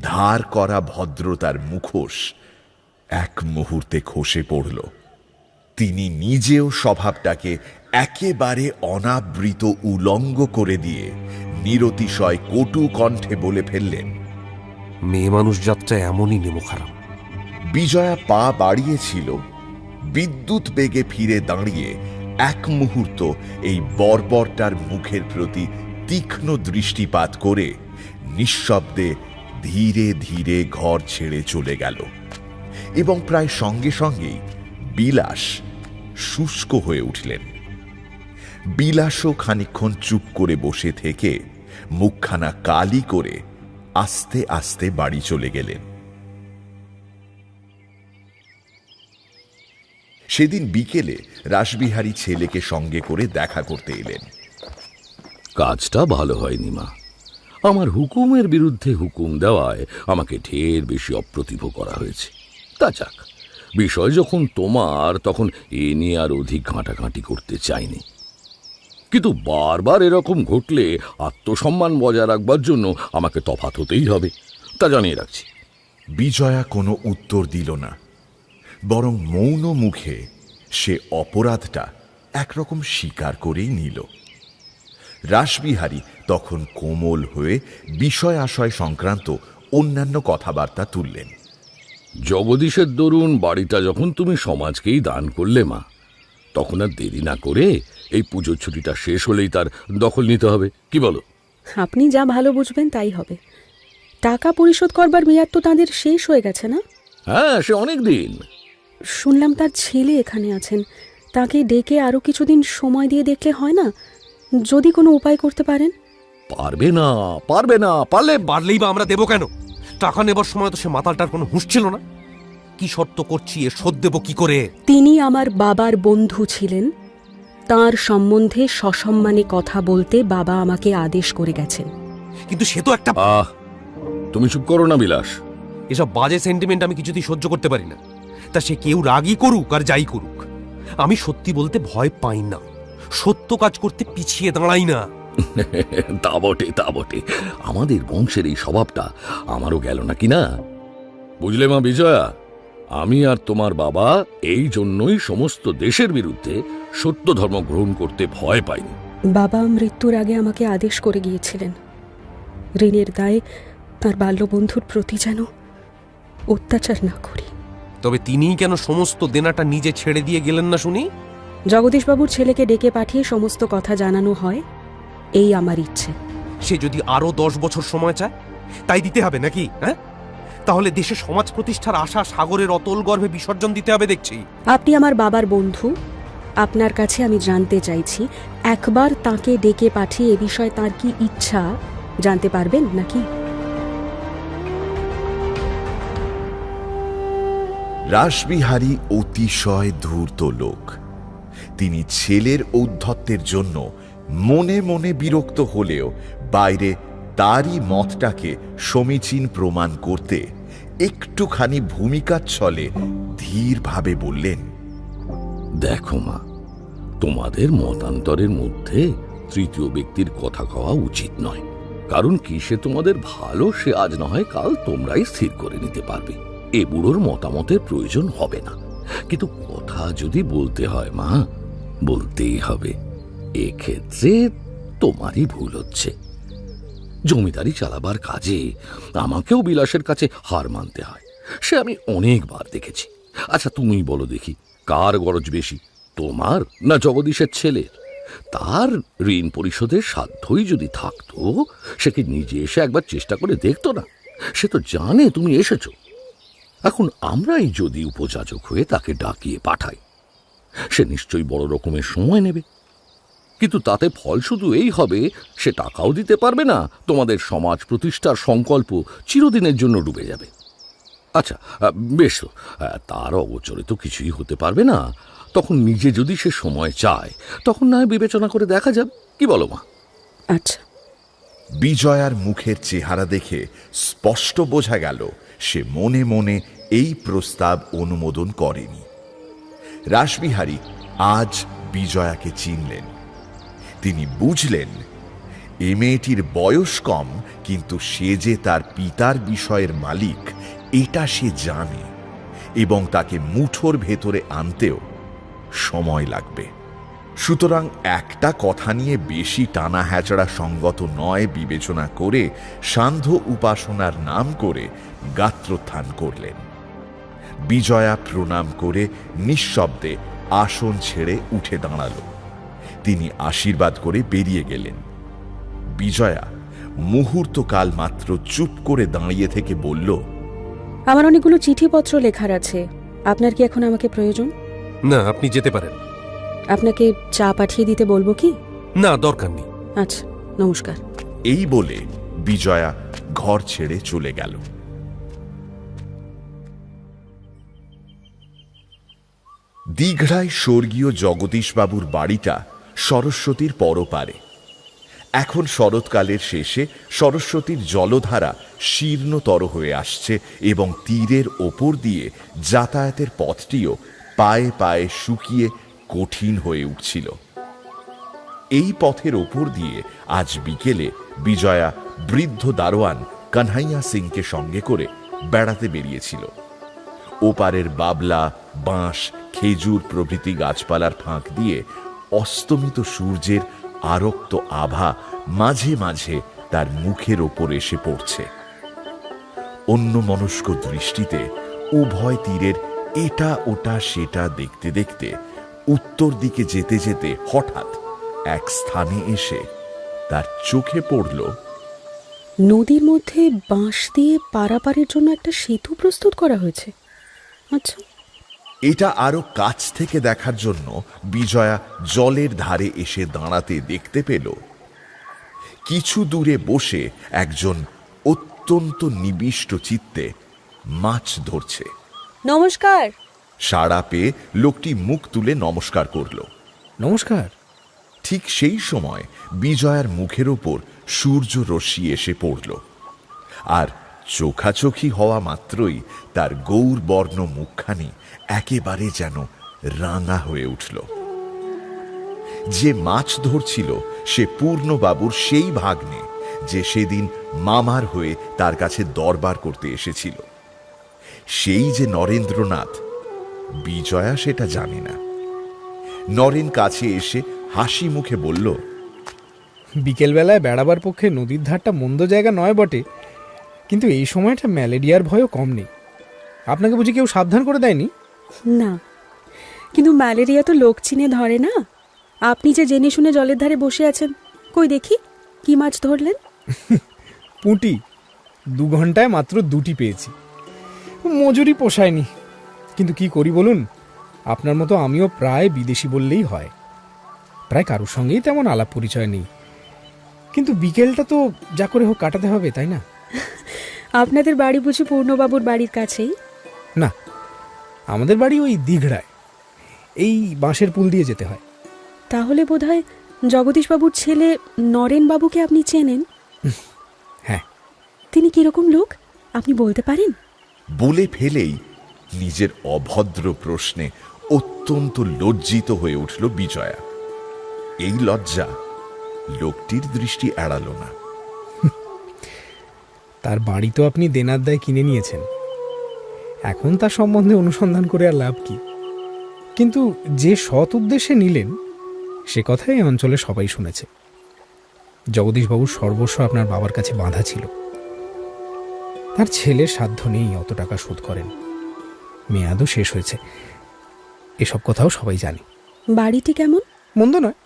ধার করা ভদ্রতার মুখোশ এক মুহূর্তে খসে পড়ল। তিনি নিজেও স্বভাবটাকে একেবারে অনাবৃত উলঙ্গ করে দিয়ে নিরতিশয় কটু কণ্ঠে বলে ফেললেন, মেয়ে মানুষ যাত্রা এমনই নেমোখারাম। বিজয়া পা বাড়িয়েছিল, বিদ্যুৎ বেগে ফিরে দাঁড়িয়ে এক মুহূর্ত এই বর্বরটার মুখের প্রতি তীক্ষ্ণ দৃষ্টিপাত করে নিঃশব্দে ধীরে ধীরে ঘর ছেড়ে চলে গেল। এবং প্রায় সঙ্গে সঙ্গেই বিলাস শুষ্ক হয়ে উঠলেন। বিলাসও খানিকক্ষণ চুপ করে বসে থেকে মুখখানা কালি করে আস্তে আস্তে বাড়ি চলে গেলেন। সেদিন বিকেলে রাসবিহারী ছেলেকে সঙ্গে করে দেখা করতে এলেন। কাজটা ভালো হয়নি মা। আমার হুকুমের বিরুদ্ধে হুকুম দেওয়ায় আমাকে ঢের বেশি অপ্রতিভ করা হয়েছে। তা যাক, বিষয় যখন তোমার, তখন এ নিয়ে আর অধিক ঘাঁটাঘাঁটি করতে চাইনি। কিন্তু বারবার এরকম ঘটলে আত্মসম্মান বজায় রাখবার জন্য আমাকে তফাৎ হতেই হবে, তা জানিয়ে রাখছি। বিজয়া কোনো উত্তর দিল না, বরং মৌন মুখে সে অপরাধটা একরকম স্বীকার করেই নিল। রাসবিহারী তখন কোমল হয়ে বিষয় আশয় সংক্রান্ত অন্যান্য কথাবার্তা তুললেন। জগদীশের দরুন বাড়িটা যখন তুমি সমাজকেই দান করলে মা, তখন আর দেরি না করে এই পুজোর ছুটিটা শেষ হলেই তার দখল নিতে হবে, কি বলো? আপনি যা ভালো বুঝবেন তাই হবে, টাকা পরিশোধ করবার মেয়াদ তো তাদের শেষ হয়ে গেছে না? হ্যাঁ, সে অনেক দিন। শুনলাম তার ছেলে এখানে আছেন, তাকে ডেকে আরো কিছুদিন সময় দিয়ে দেখলে হয় না? যদি কোনো উপায় করতে পারেন। পারবে না, পারবে না, পারলে বাড়লেই বা আমরা দেবো কেন? টাকা নেবার সময় তো সে মাতালটার কোনো হুঁশ ছিল না। কি শর্ত করছি, এ শোধ দেবো কি করে? তিনি আমার বাবার বন্ধু ছিলেন, তার সম্বন্ধে সসম্মানে কথা বলতে বাবা আমাকে আদেশ করে গেছেন। কিন্তু সে তো একটা তুমি চুপ করো না বিলাস। এসব বাজে সেন্টিমেন্ট আমি কিছুতেই সহ্য করতে পারি না। তা সে কেউ রাগই করুক আর যাই করুক, আমি সত্যি বলতে ভয় পাই না, সত্য কাজ করতে পিছিয়ে দাঁড়াই না। তা বটে, তা বটে। আমাদের বংশের এই স্বভাবটা আমারও গেল নাকি না? বুঝলে মা বিজয়া, আমি আর তোমার বাবা এই জন্যই সমস্ত দেশের বিরুদ্ধে সত্য ধর্ম গ্রহণ করতে ভয় পাইনি। বাবা মৃত্যুর আগে আমাকে আদেশ করে গিয়েছিলেন, ঋণের দায়ে তার বাল্যবন্ধুর প্রতি যেন অত্যাচার না করি। তবে তিনিই কেন সমস্ত দেনাটা নিজে ছেড়ে দিয়ে গেলেন না শুনি? জগদীশবাবুর ছেলেকে ডেকে পাঠিয়ে সমস্ত কথা জানানো হয়, এই আমার ইচ্ছে। সে যদি আরো 10 বছর সময় চায়, তাই দিতে হবে নাকি? হ্যাঁ, তাহলে দেশে সমাজ প্রতিষ্ঠার আশা সাগরের অতল গর্ভে বিসর্জন দিতে হবে দেখছি। আপনি আমার বাবার বন্ধু, আপনার কাছে আমি জানতে চাইছি, একবার তাকে ডেকে পাঠিয়ে এ বিষয়ে তার কি ইচ্ছা জানতে পারবেন নাকি? রাসবিহারী অতিশয় ধূর্ত লোক। তিনি ছেলের ঔদ্ধত্যের জন্য মনে মনে বিরক্ত হলেও বাইরে তারই মতটাকে সমীচীন প্রমাণ করতে একটুখানি ভূমিকার ছলে ধীরভাবে বললেন, দেখো মা, তোমাদের মতান্তরের মধ্যে তৃতীয় ব্যক্তির কথা কওয়া উচিত নয়। কারণ কি, সে তোমাদের ভালো, সে আজ না হয় কাল তোমরাই স্থির করে নিতে পারবে। এ বুড়োর মতামতের প্রয়োজন হবে না। কিন্তু কথা যদি বলতে হয় মা, বলতেই হবে। এক্ষেত্রে তোমারই ভুল হচ্ছে। জমিদারি চালাবার কাজে আমাকেও বিলাসের কাছে হার মানতে হয়, সে আমি অনেকবার দেখেছি। আচ্ছা তুমি বলো দেখি, কার গরজ বেশি, তোমার না জগদীশের ছেলের? তার ঋণ পরিশোধের সাধ্যই যদি থাকতো, সে কি নিজে এসে একবার চেষ্টা করে দেখতো না? সে তো জানে তুমি এসেছো। এখন আমরাই যদি উপযাচক হয়ে তাকে ডাকিয়ে পাঠাই, সে নিশ্চয়ই বড় রকমের সময় নেবে। কিন্তু তাতে ফল শুধু এই হবে, সে টাকাও দিতে পারবে না, তোমাদের সমাজ প্রতিষ্ঠার সংকল্প চিরদিনের জন্য ডুবে যাবে। আচ্ছা বেশ, তার অগোচরে তো কিছুই হতে পারবে না। তখন নিজে যদি সে সময় চায়, তখন না হয় বিবেচনা করে দেখা যাবে। কি বলো মা? আচ্ছা। বিজয়ার মুখের চেহারা দেখে স্পষ্ট বোঝা গেল সে মনে মনে এই প্রস্তাব অনুমোদন করেনি। রাসবিহারী আজ বিজয়াকে চিনলেন। তিনি বুঝলেন এ মেয়েটির বয়স কম, কিন্তু সে যে তার পিতার বিষয়ের মালিক এটা সে জানে, এবং তাকে মুঠোর ভেতরে আনতেও সময় লাগবে। সুতরাং একটা কথা নিয়ে বেশি টানা হ্যাচড়া সঙ্গত নয় বিবেচনা করে সান্ধ্য উপাসনার নাম করে গাত্রোত্থান করলেন। বিজয়া প্রণাম করে নিঃশব্দে আসন ছেড়ে উঠে দাঁড়াল। তিনি আশীর্বাদ করে বেরিয়ে গেলেন। বিজয়া মুহূর্তকাল মাত্র চুপ করে দাঁড়িয়ে থেকে বলল, আমার অনেকগুলো চিঠিপত্র লেখার আছে, আপনার কি এখন আমাকে প্রয়োজন? না, আপনি যেতে পারেন। আপনাকে চা পাঠিয়ে দিতে বলবো কি? না, দরকার নেই। আচ্ছা, নমস্কার। এই বলে বিজয়া ঘর ছেড়ে চলে গেল। দীঘায় স্বর্গীয় জগদীশবাবুর বাড়িটা সরস্বতীর পরপারে। এখন শরৎকালের শেষে সরস্বতীর জলধারা শীর্ণতর হয়ে আসছে এবং তীরের ওপর দিয়ে যাতায়াতের পথটিও পায়ে পায়ে শুকিয়ে কঠিন হয়ে উঠছিল। এই পথের ওপর দিয়ে আজ বিকেলে বিজয়া বৃদ্ধ দারোয়ান কানহাইয়া সিংকে সঙ্গে করে বেড়াতে বেরিয়েছিল। ওপারের বাবলা, বাঁশ, খেজুর প্রভৃতি গাছপালার ফাঁক দিয়ে অস্তমিত সূর্যের আরক্ত আভা মাঝে মাঝে তার মুখের ওপর এসে পড়ছে। অন্যমনস্ক দৃষ্টিতে উভয় তীরের এটা ওটা সেটা দেখতে দেখতে উত্তর দিকে যেতে যেতে হঠাৎ এক স্থানে এসে তার চোখে পড়ল নদীর মধ্যে বাঁশ দিয়ে পারাপারের জন্য একটা সেতু প্রস্তুত করা হয়েছে। আচ্ছা, এটা আরো কাছ থেকে দেখার জন্য বিজয়া জলের ধারে এসে দাঁড়াতে দেখতে পেল কিছু দূরে বসে একজন অত্যন্ত নিবিষ্ট চিত্তে মাছ ধরছে। নমস্কার। সাড়া পেয়ে লোকটি মুখ তুলে নমস্কার করল। নমস্কার। ঠিক সেই সময় বিজয়ার মুখের ওপর সূর্য রশ্মি এসে পড়ল, আর চোখাচোখি হওয়া মাত্রই তার গৌরবর্ণ মুখখানি একেবারে যেন রাঙা হয়ে উঠল। যে মাছ ধরছিল সে পূর্ণবাবুর সেই ভাগ্নে, যে সেদিন মামার হয়ে তার কাছে দরবার করতে এসেছিল। সেই যে নরেন্দ্রনাথ, বিজয়া সেটা জানে না। নরেন কাছে এসে হাসি মুখে বলল, বিকেলবেলায় বেড়াবার পক্ষে নদীর ধারটা মন্দ জায়গা নয় বটে, কিন্তু এই সময়টা ম্যালেরিয়ার ভয়ও কম নেই। আপনাকে বুঝি কেউ সাবধান করে দেয়নি? না, কিন্তু ম্যালেরিয়া তো লোক চিনে ধরে না। আপনি যে জেনে শুনে জলের ধারে বসে আছেন, কই দেখি কি মাছ ধরলেন? পুঁটি। 2 ঘন্টায় মাত্র 2টি পেয়েছি। মজুরি পোষায়নি, কিন্তু কি করি বলুন, আপনার মতো আমিও প্রায় বিদেশি বললেই হয়। প্রায় কারোর সঙ্গেই তেমন আলাপ পরিচয় নেই, কিন্তু বিকেলটা তো যা করে হোক কাটাতে হবে, তাই না? আপনাদের বাড়ি বুঝি পূর্ণবাবুর বাড়ির কাছেই? না, আমাদের বাড়ি ওই দিঘড়ায়, এই বাঁশের পুল দিয়ে যেতে হয়। তাহলে বোধহয় জগদীশবাবুর ছেলে নরেনবাবুকে আপনি চেনেন? হ্যাঁ। তিনি কিরকম লোক আপনি বলতে পারেন? বলে ফেলেই নিজের অভদ্র প্রশ্নে অত্যন্ত লজ্জিত হয়ে উঠল বিজয়া। এই লজ্জা লোকটির দৃষ্টি এড়াল না। তার বাড়ি তো আপনি দেনার দায় কিনে নিয়েছেন, এখন তার সম্বন্ধে অনুসন্ধান করে আর লাভ কি? কিন্তু যে সৎ উদ্দেশ্যে নিলেন সে কথাই এই অঞ্চলে সবাই শুনেছে। জগদীশবাবুর সর্বস্ব আপনার বাবার কাছে বাঁধা ছিল। তার ছেলের সাধ্য নেই অত টাকা শোধ করেন, মেয়াদও শেষ হয়েছে, এসব কথাও সবাই জানে। বাড়িটি কেমন? মন্দ নয়,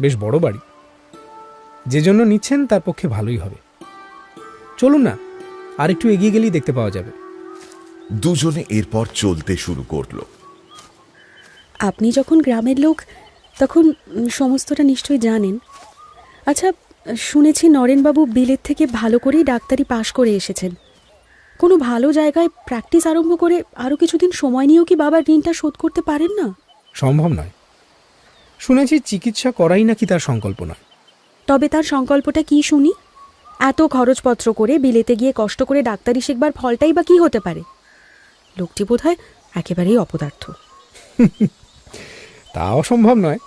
বেশ বড় বাড়ি। যে জন্য নিচ্ছেন তার পক্ষে ভালোই হবে। চলুন না, আর একটু এগিয়ে গেলেই দেখতে পাওয়া যাবে। দুজনে এরপর চলতে শুরু করলো। আপনি যখন গ্রামের লোক তখন সমস্তটা নিশ্চয়ই জানেন। আচ্ছা, শুনেছি নরেনবাবু বিলেত থেকে ভালো করেই ডাক্তারি পাশ করে এসেছেন। কোনো ভালো জায়গায় প্র্যাকটিস আরম্ভ করে আরও কিছুদিন সময় নিয়েও কি বাবার ঋণটা শোধ করতে পারেন না? সম্ভব নয়। শুনেছি চিকিৎসা করাই নাকি তার সংকল্প নয়। তবে তার সংকল্পটা কি শুনি? এত খরচপত্র করে বিলেতে গিয়ে কষ্ট করে ডাক্তারি শিখবার ফলটাই বা কি হতে পারে? লোকটি বোধহয় একেবারেই অপদার্থ। তা অসম্ভব নয়।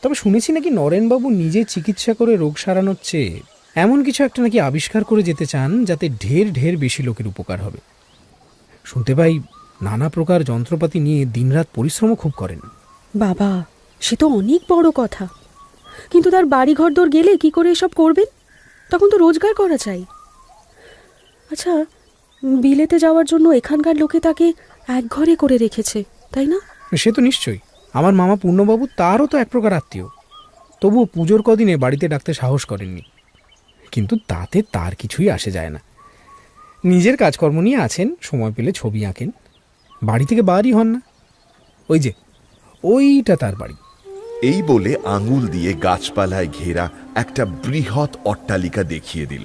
তবে শুনেছি নাকি নরেনবাবু নিজে চিকিৎসা করে রোগ সারানোর চেয়ে এমন কিছু একটা নাকি আবিষ্কার করে যেতে চান যাতে ঢের ঢের বেশি লোকের উপকার হবে। শুনতে পাই নানা প্রকার যন্ত্রপাতি নিয়ে দিনরাত পরিশ্রমও খুব করেন। বাবা, সে তো অনেক বড় কথা, কিন্তু তার বাড়ি ঘর দর গেলে কি করে এসব করবেন? তখন তো রোজগার করা চাই। আচ্ছা, বিলেতে যাওয়ার জন্য এখানকার লোকে তাকে এক ঘরে করে রেখেছে, তাই না? সে তো নিশ্চয়ই। আমার মামা পূর্ণবাবু তারও তো এক প্রকার আত্মীয়, তবুও পুজোর কদিনে বাড়িতে ডাকতে সাহস করেননি। কিন্তু তাতে তার কিছুই আসে যায় না। নিজের কাজকর্ম নিয়ে আছেন, সময় পেলে ছবি আঁকেন, বাড়ি থেকে বাড়ি হন না। ওই যে ওইটা তার বাড়ি। এই বলে আঙুল দিয়ে গাছপালায় ঘেরা একটা বৃহৎ অট্টালিকা দেখিয়ে দিল।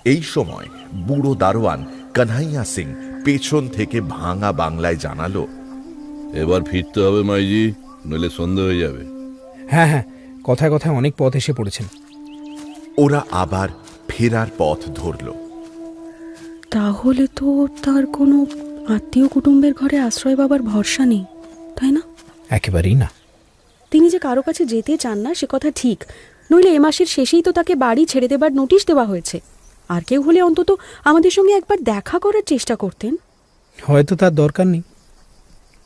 এই সময় বুড়ো দারোয়ান কানহাইয়া সিং পেছন থেকে ভাঙা বাংলায় জানালো, এবার ফিরতে হবে মাইজি, নইলে সন্ধ্যা হয়ে যাবে। হ্যাঁ হ্যাঁ, কথায় কথায় অনেক পথ এসে পড়েছেন। ওরা আবার ফেরার পথ ধরল। তাহলে তো তার কোনো আত্মীয় কুটুম্বের ঘরে আশ্রয় পাবার ভরসা নেই, তাই না? একেবারেই না। তিনি যে কারো কাছে যেতে চান না সে কথা ঠিক, নইলে এ মাসের শেষেই তো তাকে বাড়ি ছেড়ে দেবার নোটিশ দেওয়া হয়েছে। আর কেউ হলে অন্তত আমাদের সঙ্গে একবার দেখা করার চেষ্টা করতেন। হয়তো তার দরকার নেই,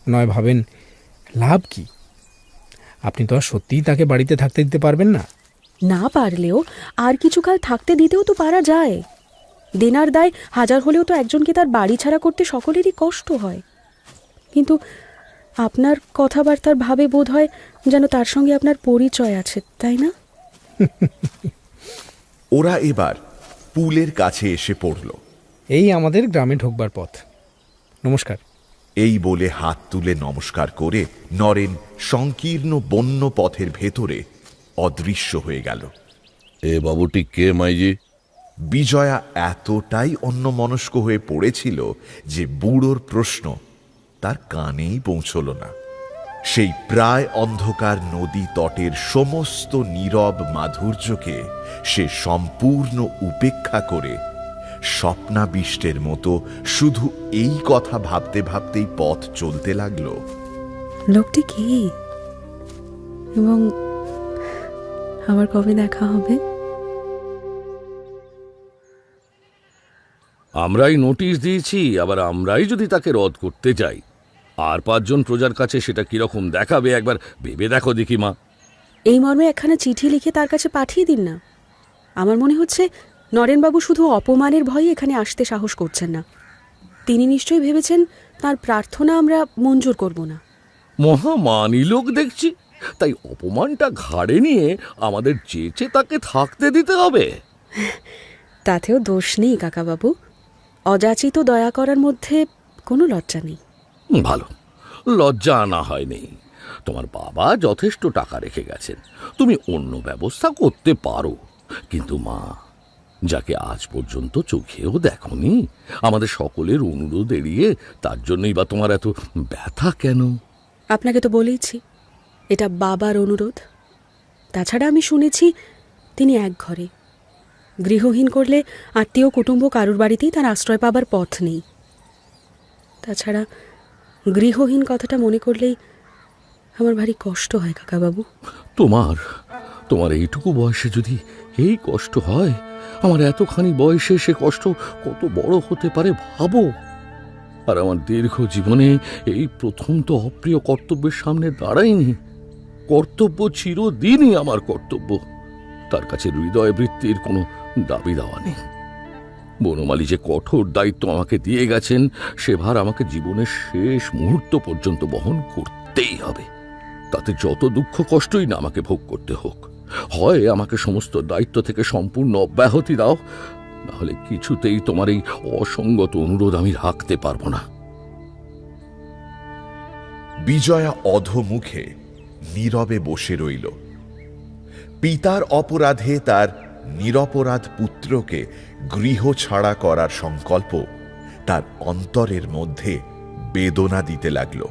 নয় ভাবেন লাভ কি? আপনি তো আর সত্যিই তাকে বাড়িতে থাকতে দিতে পারবেন না। না পারলেও আর কিছুকাল থাকতে দিতেও তো পারা যায়। দেনার দায় হাজার হলেও তো একজনকে তার বাড়ি ছাড়া করতে সকলেরই কষ্ট হয়। কিন্তু আপনার কথাবার্তার ভাবে বোধ হয় যেন তার সঙ্গে আপনার পরিচয় আছে, তাই না? ওরা এবার পুলের কাছে এসে পড়ল। এই আমাদের গ্রামে ঢোকবার পথ। নমস্কার। এই বলে হাত তুলে নমস্কার করে নরেন সংকীর্ণ বন্য পথের ভেতরে অদৃশ্য হয়ে গেল। এ বাবুটি কে মাইজি? বিজয়া এতটাই অন্যমনস্ক হয়ে পড়েছিল যে বুড়োর প্রশ্ন তার কানেই পৌঁছল না। সেই প্রায় অন্ধকার নদী তটের সমস্ত নীরব মাধুর্যকে সে সম্পূর্ণ উপেক্ষা করে স্বপ্নাবিষ্টের মতো শুধু এই কথা ভাবতে ভাবতেই পথ চলতে লাগলো। লোকটি কি এবং আবার কবে দেখা হবে? আমরাই নোটিশ দিয়েছি, আবার আমরাই যদি তাকে রদ করতে যাই, আর 5 জন প্রজার কাছে সেটা কিরকম দেখাবে একবার ভেবে দেখো দেখি মা। এই মর্মে একখানা চিঠি লিখে তার কাছে পাঠিয়ে দিন না। আমার মনে হচ্ছে নরেনবাবু শুধু অপমানের ভয়ে এখানে আসতে সাহস করছেন না। তিনি নিশ্চয়ই ভেবেছেন তার প্রার্থনা আমরা মঞ্জুর করব না। মহামানী লোক দেখছি, তাই অপমানটা ঘাড়ে নিয়ে আমাদের চেঁচে তাকে থাকতে দিতে হবে। তাতেও দোষ নেই কাকাবাবু। অযাচিত দয়া করার মধ্যে কোনো লজ্জা নেই। ভালো, লজ্জা আনা হয়নি। তোমার বাবা যথেষ্ট টাকা রেখে গেছেন, তুমি অন্য ব্যবস্থা করতে পারো। কিন্তু মা, যাকে আজ পর্যন্ত চোখেও দেখনি, আমাদের সকলের অনুরোধ এড়িয়ে তার জন্যই বা তোমার এত ব্যথা কেন? আপনাকে তো বলেইছি, এটা বাবার অনুরোধ। তাছাড়া আমি শুনেছি তিনি এক ঘরে। গৃহহীন করলে আত্মীয় কুটুম্ব কারুর বাড়িতেই তার আশ্রয় পাবার পথ নেই। তাছাড়া গৃহহীন কথাটা মনে করলেই আমার ভারী কষ্ট হয় কাকাবাবু। তোমার এইটুকু বয়সে যদি এই কষ্ট হয়, আমার এতখানি বয়সে সে কষ্ট কত বড় হতে পারে ভাবো। আর আমার দীর্ঘ জীবনে এই প্রথম তো অপ্রিয় কর্তব্যের সামনে দাঁড়াইনি। কর্তব্য চিরদিনই আমার কর্তব্য, তার কাছে হৃদয় বৃত্তির কোনো দাবি দেওয়া নেই। বনমালী যে কঠোর দায়িত্ব আমাকে দিয়ে গেছেন, সে ভার আমাকে জীবনের শেষ মুহূর্ত পর্যন্ত বহন করতেই হবে। তাতে যত দুঃখ কষ্টই না আমাকে ভোগ করতে হোক। হয় আমাকে সমস্ত দায়িত্ব থেকে সম্পূর্ণ অব্যাহতি দাও, না হলে কিছুতেই তোমার এই অসঙ্গত অনুরোধ আমি রাখতে পারবো না। বিজয়া অধোমুখে নীরবে বসে রইল। পিতার অপরাধে তার নিরপরাধ পুত্রকে গৃহ ছাড়া করার সংকল্প তার অন্তরের মধ্যে বেদনা দিতে লাগল।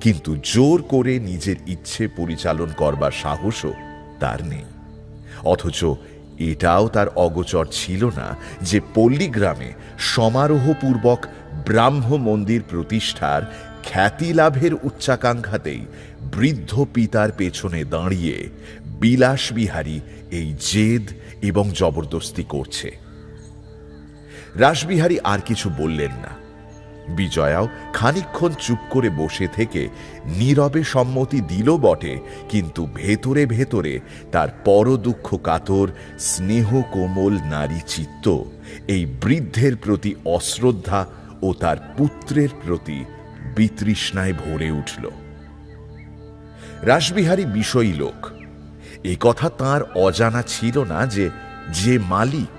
কিন্তু জোর করে নিজের ইচ্ছে পরিচালন করবার সাহসও তার নেই। অথচ এটাও তার অগোচর ছিল না যে পল্লীগ্রামে সমারোহপূর্বক ব্রাহ্ম মন্দির প্রতিষ্ঠার খ্যাতি লাভের উচ্চাকাঙ্ক্ষাতেই বৃদ্ধ পিতার পেছনে দাঁড়িয়ে বিলাসবিহারী এই জেদ এবং জবরদস্তি করছে। রাসবিহারী আর কিছু বললেন না। বিজয়াও খানিকক্ষণ চুপ করে বসে থেকে নীরবে সম্মতি দিল বটে, কিন্তু ভেতরে ভেতরে তার পরদুঃখ কাতর স্নেহ কোমল নারী চিত্ত এই বৃদ্ধের প্রতি অশ্রদ্ধা ও তার পুত্রের প্রতি বিতৃষ্ণায় ভরে উঠল। রাসবিহারী বিষয়ী লোক, এ কথা তাঁর অজানা ছিল না যে মালিক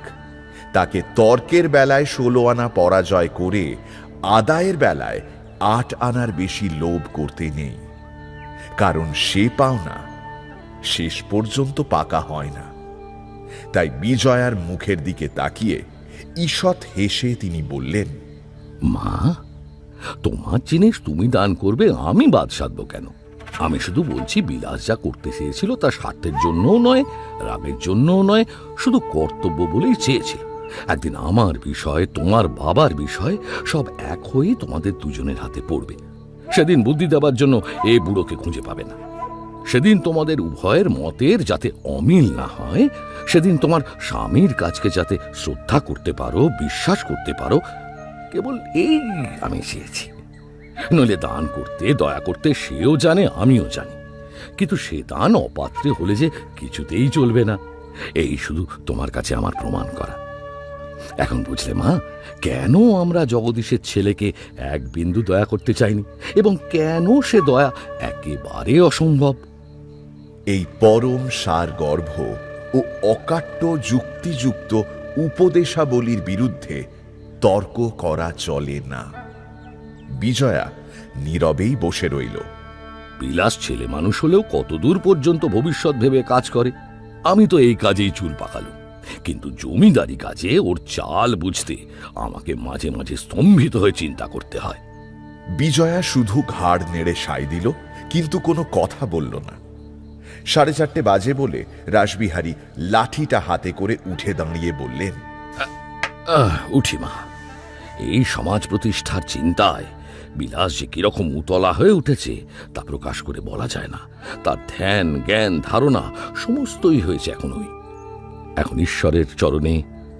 তাকে তর্কের বেলায় 16 আনা পরাজয় করে আদায়ের বেলায় 8 আনার বেশি লোভ করতে নেই। কারণ সে পাওনা শেষ পর্যন্ত পাকা হয় না। তাই বিজয়ার মুখের দিকে তাকিয়ে ঈষৎ হেসে তিনি বললেন, মা, তোমার জিনিস তুমি দান করবে, আমি বাদ সাধব কেন? আমি শুধু বলছি, বিলাস যা করতে চেয়েছিল তা স্বার্থের জন্যও নয়, রাগের জন্যও নয়, শুধু কর্তব্য বলেই চেয়েছিল। একদিন আমার বিষয়, তোমার বাবার বিষয় সব এক হয়েই তোমাদের দুজনের হাতে পড়বে। সেদিন বুদ্ধি দেবার জন্য এই বুড়োকে খুঁজে পাবে না। সেদিন তোমাদের উভয়ের মতের যাতে অমিল না হয়, সেদিন তোমার স্বামীর কাজকে যাতে শ্রদ্ধা করতে পারো, বিশ্বাস করতে পারো, কেবল এই আমি চেয়েছি। নইলে দান করতে, দয়া করতে সেও জানে, আমিও জানি, কিন্তু সে দান অপাত্রে হলে যে কিছুতেই চলবে না। এই শুধু তোমার কাছে আমার প্রমাণ করা। এখন বুঝলে মা, কেন আমরা জগদীশের ছেলেকে এক বিন্দু দয়া করতে চাইনি, এবং কেন সে দয়া একেবারে অসম্ভব। এই পরম সার গর্ভ ও অকাট্য যুক্তিযুক্ত উপদেশাবলীর বিরুদ্ধে তর্ক করা চলে না। বিজয়া নীরবেই বসে রইল। বিলাস ছেলে মানুষ হলেও কতদূর পর্যন্ত ভবিষ্যৎ ভেবে কাজ করে। আমি তো এই কাজেই চুল পাকালুম, কিন্তু জমিদারি কাজে ওর চাল বুঝতে আমাকে মাঝে মাঝে স্তম্ভিত হয়ে চিন্তা করতে হয়। বিজয়া শুধু ঘাড় নেড়ে সায় দিল, কিন্তু কোনো কথা বলল না। 4:30 বাজে বলে রাসবিহারী লাঠিটা হাতে করে উঠে দাঁড়িয়ে বললেন, উঠি মা। এই সমাজ প্রতিষ্ঠার চিন্তায় বিলাস যে কিরকম উতলা হয়ে উঠেছে তা প্রকাশ করে বলা যায় না। তার ধ্যান, জ্ঞান, ধারণা সমস্তই হয়েছে এখন ঈশ্বরের চরণে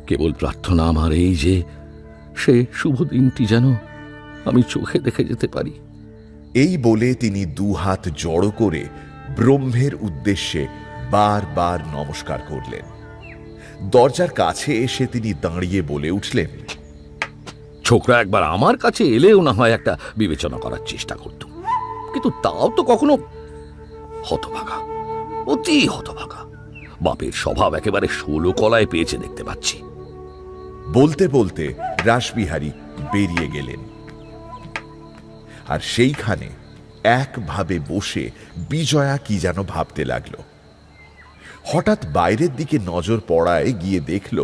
কেবল প্রার্থনা আমার এই যে সে শুভ দিনটি যেন আমি চোখে দেখে যেতে পারি। এই বলে তিনি দুহাত জড়ো করে ব্রহ্মের উদ্দেশ্যে বারবার নমস্কার করলেন। দরজার কাছে এসে তিনি দাঁড়িয়ে বলে উঠলেন, ছোকরা একবার আমার কাছে এলেও না হয় একটা বিবেচনা করার চেষ্টা করত, কিন্তু তাও তো কখনো। হতভাগা, অতি হতভাগা। বাপের স্বভাব একেবারে 16 কলায় পেয়েছে দেখতে পাচ্ছি। বলতে বলতে রাসবিহারী বেরিয়ে গেলেন। আর সেইখানে একভাবে বসে বিজয়া কি যেন ভাবতে লাগল। হঠাৎ বাইরের দিকে নজর পড়ায় গিয়ে দেখল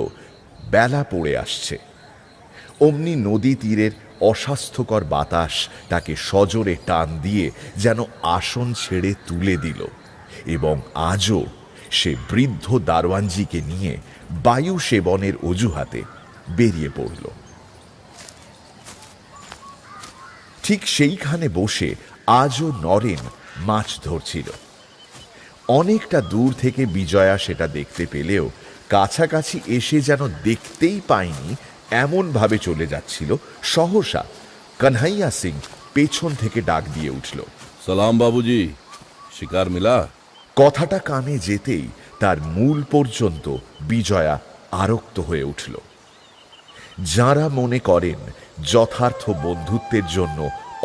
বেলা পড়ে আসছে। অমনি নদী তীরের অস্বাস্থ্যকর বাতাস তাকে সজোরে টান দিয়ে যেন আসন ছেড়ে তুলে দিল, এবং আজও সে বৃদ্ধ দারোয়ানজিকে নিয়ে বায়ু সেবনের অজুহাতে বেরিয়ে পড়ল। ঠিক সেইখানে বসে আজও নরেন মাছ ধরছিল। অনেকটা দূর থেকে বিজয়া সেটা দেখতে পেলেও কাছাকাছি এসে যেন দেখতেই পায়নি এমন ভাবে চলে যাচ্ছিল। সহসা কনহাইয়া সিং পেছন থেকে ডাক দিয়ে উঠল, সালাম বাবুজি, শিকার মিলা? কথাটা কানে যেতেই তার মূল পর্যন্ত বিজয়া আরক্ত হয়ে উঠল। যারা মনে করেন যথার্থ বন্ধুত্বের জন্য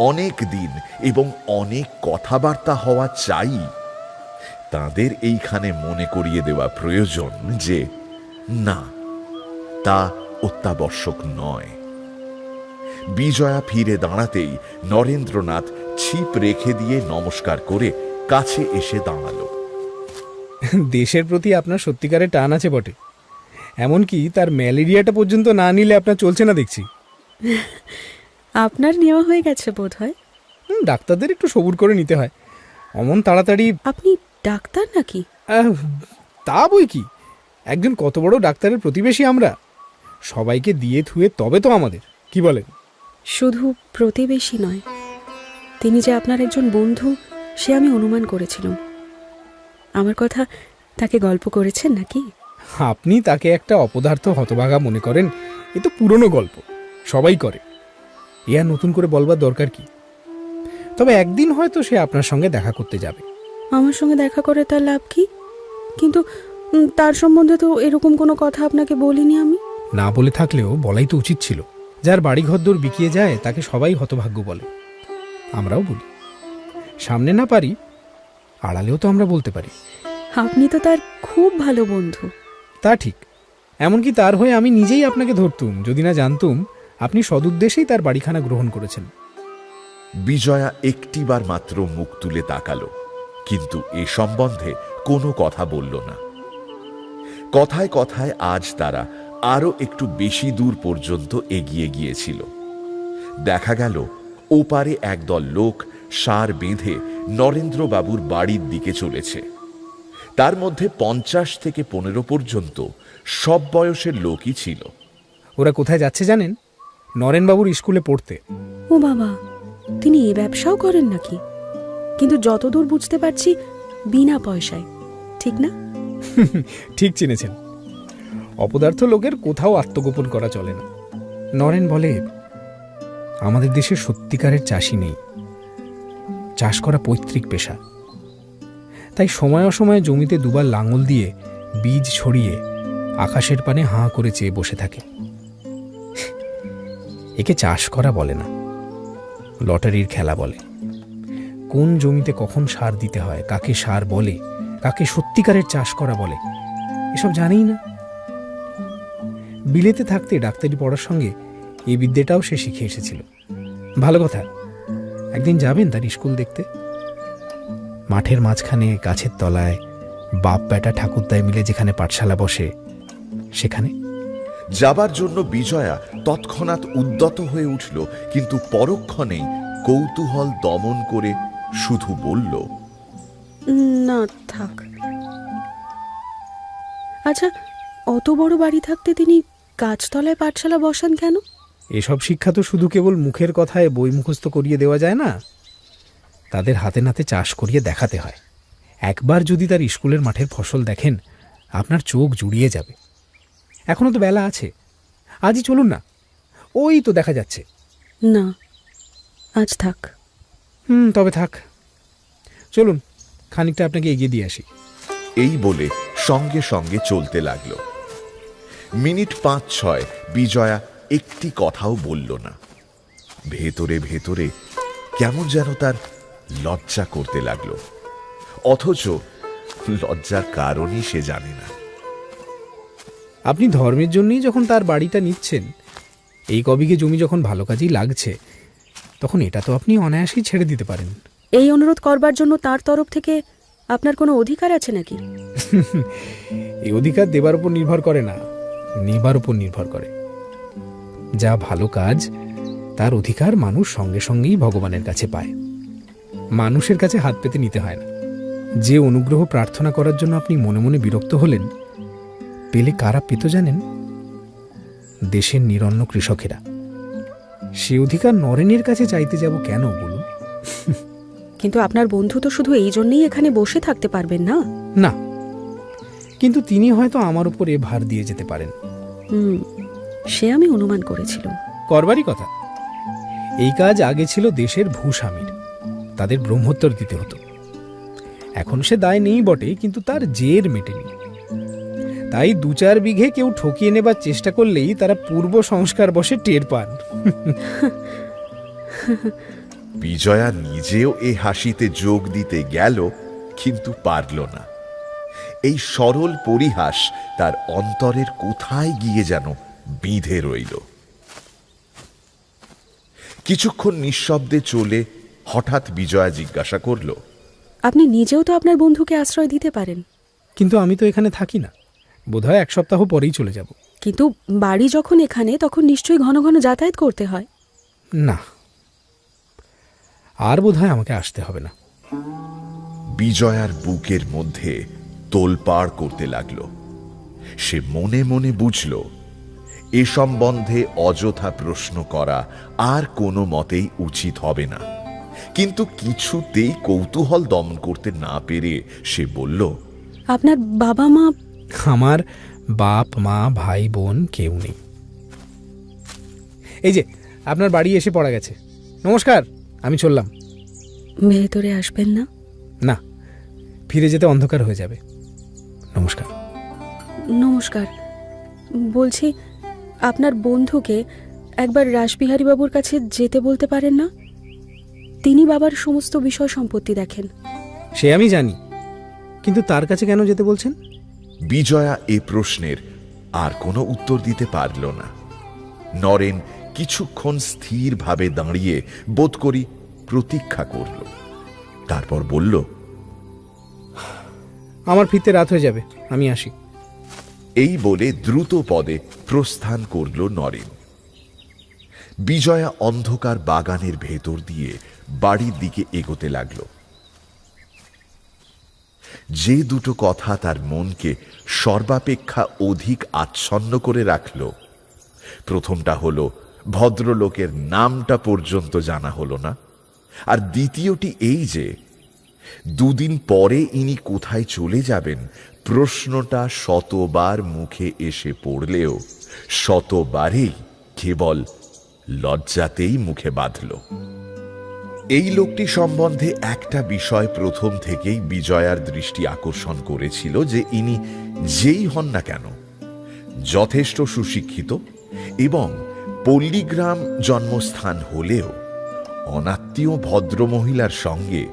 অনেক দিন এবং অনেক কথাবার্তা হওয়া চাই, তাদের এইখানে মনে করিয়ে দেওয়া প্রয়োজন যে না, তা অত্যাবশ্যক নয়। বিজয়া ফিরে দাঁড়াতেই নরেন্দ্রনাথ ছিপ রেখে দিয়ে নমস্কার করে কাছে এসে দাঁড়ালো। দেশের প্রতি আপনার সত্যিকারের টান আছে বটে, এমনকি তার ম্যালেরিয়াটা পর্যন্ত না নিলে আপনার চলছে না দেখছি। আপনার নেওয়া হয়ে গেছে বোধ হয়। ডাক্তারদের একটু সবুর করে নিতে হয়, অমন তাড়াতাড়ি। আপনি ডাক্তার নাকি? তা বই কি, একজন কত বড় ডাক্তারের প্রতিবেশী আমরা। সবাইকে দিয়ে থুয়ে তবে তো আমাদের, কি বলেন? শুধু প্রতিবেশী নয়, তিনি যে আপনার একজন বন্ধু সে আমি অনুমান করেছিলাম। আমার কথা তাকে গল্প করেছেন নাকি? আপনি তাকে একটা অপদার্থ হতভাগা মনে করেন, এ তো পুরনো গল্প, সবাই করে, এ আর নতুন করে বলবার দরকার কি? তবে একদিন হয়তো সে আপনার সঙ্গে দেখা করতে যাবে। আমার সঙ্গে দেখা করে তার লাভ কি? কিন্তু তার সম্বন্ধে তো এরকম কোনো কথা আপনাকে বলিনি আমি। না বলে থাকলেও বলাই তো উচিত ছিল। যার বাড়িঘরদোর বিকিয়ে যায় তাকে সবাই হতভাগ্য বলে, আমরাও বলি। সামনে না পারি, আড়ালেও তো আমরা বলতে পারি। আপনি তো তার খুব ভালো বন্ধু। তা ঠিক, এমনকি তার হয়ে আমি নিজেই আপনাকে ধরতুম যদি না জানতুম আপনি সদুদ্দেশেই তার বাড়িখানা গ্রহণ করেছেন। বিজয়া একটিবার মাত্র মুখ তুলে তাকালো, কিন্তু এ সম্বন্ধে কোনো কথা বলল না। কথায় কথায় আজ তারা আরো একটু বেশি দূর পর্যন্ত এগিয়ে গিয়েছিল। দেখা গেল ওপারে একদল লোক সার বেঁধে নরেন্দ্রবাবুর বাড়ির দিকে চলেছে। তার মধ্যে 50 থেকে 15 পর্যন্ত সব বয়সের লোকই ছিল। ওরা কোথায় যাচ্ছে জানেন? নরেনবাবুর স্কুলে পড়তে। ও বাবা, তিনি এই ব্যবসাও করেন নাকি? কিন্তু যতদূর বুঝতে পারছি বিনা পয়সায়, ঠিক না? ঠিক চিনেছেন। অপদার্থ লোকের কোথাও আত্মগোপন করা চলে না। নরেন বলে, আমাদের দেশে সত্যিকারের চাষি নেই, চাষ করা পৈতৃক পেশা। তাই সময় অসময়ে জমিতে দুবার লাঙল দিয়ে বীজ ছড়িয়ে আকাশের পানে হাঁ করে চেয়ে বসে থাকে। একে চাষ করা বলে না, লটারির খেলা বলে। কোন জমিতে কখন সার দিতে হয়, কাকে সার বলে, কাকে সত্যিকারের চাষ করা বলে, এসব জানেই না। বিলেতে থাকতে ডাক্তারি পড়ার সঙ্গে এই বিদ্যেটাও সে শিখে এসেছিল। ভালো কথা, একদিন যাবেন তার স্কুল দেখতে। মাঠের মাঝখানে গাছের তলায় বাপ বেটা ঠাকুরদায় মিলে যেখানে পাঠশালা বসে, সেখানে। যাবার জন্য বিজয়া তৎক্ষণাৎ উদ্যত হয়ে উঠল, কিন্তু পরক্ষণেই কৌতূহল দমন করে শুধু বলল, না থাক। আচ্ছা, অত বড় বাড়ি থাকতে তিনি গাছতলায় পাঠশালা বসান কেন? এসব শিক্ষা তো শুধু কেবল মুখের কথায় বই মুখস্থ করিয়ে দেওয়া যায় না, তাদের হাতে নাতে চাষ করিয়ে দেখাতে হয়। একবার যদি তার স্কুলের মাঠের ফসল দেখেন, আপনার চোখ জুড়িয়ে যাবে। এখনো তো বেলা আছে, আজই চলুন না, ওই তো দেখা যাচ্ছে। না, আজ থাক। তবে থাক, চলুন খানিকটা আপনাকে এগিয়ে দিয়ে আসি। এই বলে সঙ্গে সঙ্গে চলতে লাগলো। মিনিট 5-6 বিজয়া একটি কথাও বলল না। ভেতরে ভেতরে কেমন যেন তার লজ্জা করতে লাগলো, অথচ লজ্জার কারণই সে জানে না। আপনি ধর্মের জন্যই যখন তার বাড়িটা নিচ্ছেন, এই কবিকে জমি যখন ভালো কাজেই লাগছে, তখন এটা তো আপনি অনায়াসেই ছেড়ে দিতে পারেন। এই অনুরোধ করবার জন্য তার তরফ থেকে আপনার কোনো অধিকার আছে নাকি? এই অধিকার দেবার উপর নির্ভর করে না, নেবার উপর নির্ভর করে। যা ভালো কাজ, তার অধিকার মানুষ সঙ্গে সঙ্গেই ভগবানের কাছে পায়, মানুষের কাছে হাত পেতে নিতে হয় না। যে অনুগ্রহ প্রার্থনা করার জন্য আপনি মনে মনে বিরক্ত হলেন, পেলে কারা পেত জানেন? দেশের নিরন্ন কৃষকেরা। সে অধিকার নরেনের কাছে চাইতে যাব কেন বলুন? কিন্তু আপনার বন্ধু তো শুধু এই জন্যই এখানে বসে থাকতে পারবেন না। না, কিন্তু তিনি হয়তো আমার উপর এ ভার দিয়ে যেতে পারেন। সে আমি অনুমান করেছিলাম। করবারই কথা। এই কাজ আগে ছিল দেশের ভূস্বামীর, তাদের ব্রহ্মোত্তর দিতে হতো। এখন সে দায় নেই বটে, কিন্তু তার জের মেটেনি। তাই 2-4 বিঘে কেউ ঠকিয়ে নেবার চেষ্টা করলেই তারা পূর্ব সংস্কার বসে টের পান। বিজয়া নিজেও এ হাসিতে যোগ দিতে গেল, কিন্তু পারল না। এই সরল পরিহাস তার অন্তরের কোথায় গিয়ে যেন বিঁধে রইল। কিছুক্ষণ নিঃশব্দে চলে হঠাৎ বিজয়া জিজ্ঞাসা করল, আপনি নিজেও তো আপনার বন্ধুকে আশ্রয় দিতে পারেন। কিন্তু আমি তো এখানে থাকি না, বোধহয় 1 সপ্তাহ পরেই চলে যাব। কিন্তু বাড়ি যখন এখানে, তখন নিশ্চয়ই ঘন ঘন যাতায়াত করতে হয়। না, আর বোধহয় আমাকে আসতে হবে না। বিজয়ার বুকের মধ্যে তোলপাড় করতে লাগলো। সে মনে মনে বুঝল, এ সম্বন্ধে অযথা প্রশ্ন করা আর কোনো মতেই উচিত হবে না। কিন্তু কিছুতেই কৌতূহল দমন করতে না পেরে সে বলল, আপনার বাবা মা? আমার বাপ মা ভাই বোন কেউ নেই। এই যে আপনার বাড়ি এসে পড়া গেছে। নমস্কার, আমি চললাম। ভেতরে আসবেন না? না, ফিরে যেতে অন্ধকার হয়ে যাবে। নমস্কার। নমস্কার। বলছি, আপনার বন্ধুকে একবার রাসবিহারী বাবুর কাছে যেতে বলতে পারেন না? তিনি বাবার সমস্ত বিষয় সম্পত্তি দেখেন। সে আমি জানি, কিন্তু তার কাছে কেন যেতে বলছেন? বিজয়া এ প্রশ্নের আর কোনো উত্তর দিতে পারল না। নরেন কিছুক্ষণ স্থিরভাবে দাঁড়িয়ে বোধ করি প্রতীক্ষা করল, তারপর বলল, আমার ফিরতে রাত হয়ে যাবে, আমি আসি। এই বলে দ্রুত পদে প্রস্থান করল নরেন। বিজয়া অন্ধকার বাগানের ভেতর দিয়ে বাড়ির দিকে এগোতে লাগল। যে দুটো কথা তার মনকে সর্বাপেক্ষা অধিক আচ্ছন্ন করে রাখল, প্রথমটা হলো ভদ্রলোকের নামটা পর্যন্ত জানা হলো না, আর দ্বিতীয়টি এই যে 2 দিন পরে ইনি কোথায় চলে যাবেন প্রশ্নটা শতবার মুখে এসে পড়লেও শতবারেই কেবল লজ্জাতেই মুখে বাঁধল। এই লোকটি সম্বন্ধে একটা বিষয় প্রথম থেকেই বিজয়ার দৃষ্টি আকর্ষণ করেছিল, যে ইনি যেই হন না কেন যথেষ্ট সুশিক্ষিত এবং পল্লীগ্রাম জন্মস্থান হলেও অনাত্মীয় ভদ্রমহিলার সঙ্গে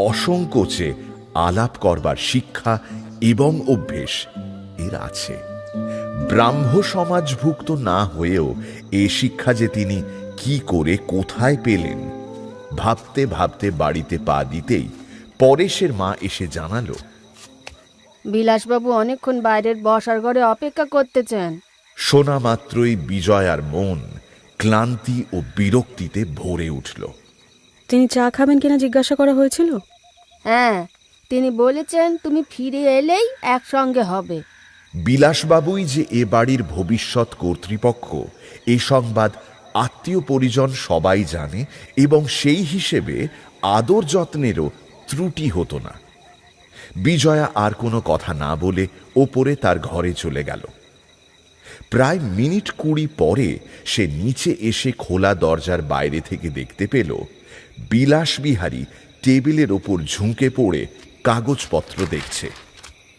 অসংকোচে আলাপ করবার শিক্ষা এবং অভ্যেস এর আছে। ব্রাহ্ম সমাজভুক্ত না হয়েও এ শিক্ষা যে তিনি কি করে কোথায় পেলেন, ভাবতে ভাবতে বাড়িতে পা দিতেই পরেশের মা এসে জানালো, বিলাসবাবু অনেকক্ষণ বাইরের বসার ঘরে অপেক্ষা করতেছেন। শোনা মাত্রই বিজয়ার মন ক্লান্তি ও বিরক্তিতে ভরে উঠল। তিনি চা খাবেন কিনা জিজ্ঞাসা করা হয়েছিল? হ্যাঁ, তিনি বলেছেন তুমি ফিরে এলেই একসঙ্গে হবে। বিলাসবাবুই যে এ বাড়ির ভবিষ্যৎ কর্তৃপক্ষ এই সংবাদ আত্মীয় পরিজন সবাই জানে, এবং সেই হিসেবে আদর যত্নেরও ত্রুটি হতো না। বিজয়া আর কোনো কথা না বলে ওপরে তার ঘরে চলে গেল। প্রায় মিনিট 20 পরে সে নিচে এসে খোলা দরজার বাইরে থেকে দেখতে পেল বিলাসবিহারী টেবিলের ওপর ঝুঁকে পড়ে কাগজপত্র দেখছে।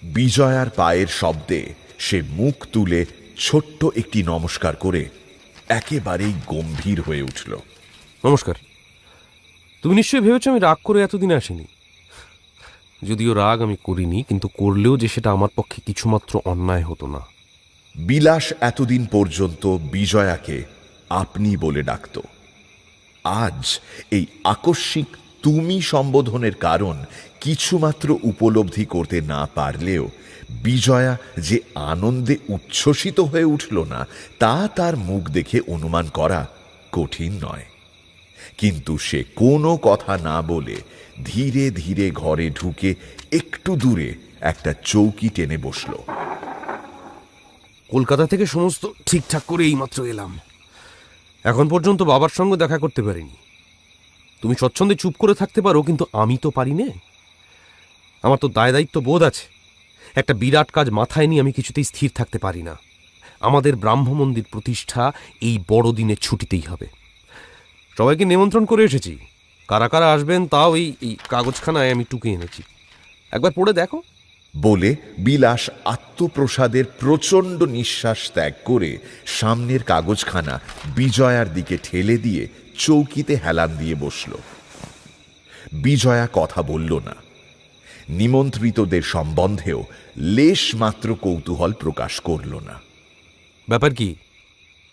বিজয়ার পায়ের শব্দে সে মুখ তুলে ছোট্ট একটি নমস্কার করে একেবারেই গম্ভীর হয়ে উঠল। নমস্কার। তুমি নিশ্চয়ই ভেবেছো আমি রাগ করে এতদিন আসিনি। যদিও রাগ আমি করিনি, কিন্তু করলেও যে সেটা আমার পক্ষে কিছুমাত্র অন্যায় হতো না। বিলাস এতদিন পর্যন্ত বিজয়াকে আপনি বলে ডাকত। আজ এই আকস্মিক তুমি সম্বোধনের কারণ কিছুমাত্র উপলব্ধি করতে না পারলেও বিজয়া যে আনন্দে উচ্ছ্বসিত হয়ে উঠল না, তা তার মুখ দেখে অনুমান করা কঠিন নয়। কিন্তু সে কোনো কথা না বলে ধীরে ধীরে ঘরে ঢুকে একটু দূরে একটা চৌকি টেনে বসল। কলকাতা থেকে সমস্ত ঠিকঠাক করে এইমাত্র এলাম। এখন পর্যন্ত বাবার সঙ্গে দেখা করতে পারিনি। তুমি স্বচ্ছন্দে চুপ করে থাকতে পারো, কিন্তু আমি তো পারি না। আমার তো দায় দায়িত্ব বোধ আছে। একটা বিরাট কাজ মাথায় নিয়ে আমি কিছুতেই স্থির থাকতে পারি না। আমাদের ব্রাহ্ম মন্দির প্রতিষ্ঠা এই বড়দিনে ছুটিতেই হবে। সবাইকে নিমন্ত্রণ করে এসেছি। কারা কারা আসবেন তাও এই কাগজখানায় আমি টুকে এনেছি, একবার পড়ে দেখো। বলে বিলাস আত্মপ্রসাদের প্রচণ্ড নিঃশ্বাস ত্যাগ করে সামনের কাগজখানা বিজয়ার দিকে ঠেলে দিয়ে চৌকিতে হেলান দিয়ে বসল। বিজয়া কথা বলল না। নিমন্ত্রিতদের সম্বন্ধেও লেশ মাত্র কৌতূহল প্রকাশ করল না। ব্যাপার কি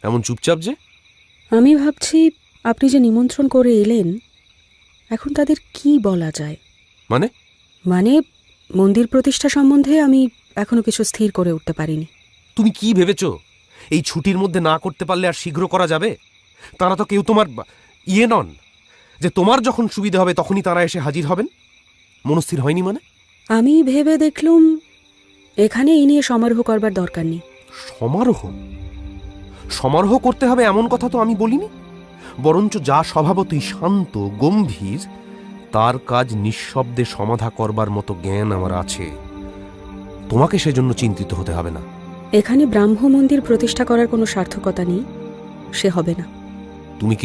এমন চুপচাপ যে? আমি ভাবছি আপনি যে নিমন্ত্রণ করে এলেন, এখন তাদের কি বলা যায়। মানে মন্দির প্রতিষ্ঠা সম্বন্ধে আমি এখনো কিছু স্থির করে উঠতে পারিনি। তুমি কি ভেবেছো এই ছুটির মধ্যে না করতে পারলে আর শীঘ্র করা যাবে? তারা তো কেউ তোমার নন যে তোমার যখন সুবিধা হবে তখনই তারা এসে হাজির হবেন। মনস্থির হয়নি মানে? আমি ভেবে দেখলুম এখানে এই নিয়ে সমারোহ করবার দরকার নেই। সমারোহ করতে হবে এমন কথা তো আমি বলিনি। বরঞ্চ যা স্বভাবতই শান্ত গম্ভীর, তার কাজ নিঃশব্দে সমাধা করবার মতো জ্ঞান আমার আছে। তোমাকে সেজন্য চিন্তিত হতে হবে না। এখানে ব্রাহ্ম মন্দির প্রতিষ্ঠা করার কোনো সার্থকতা নেই, সে হবে না। তুমি কি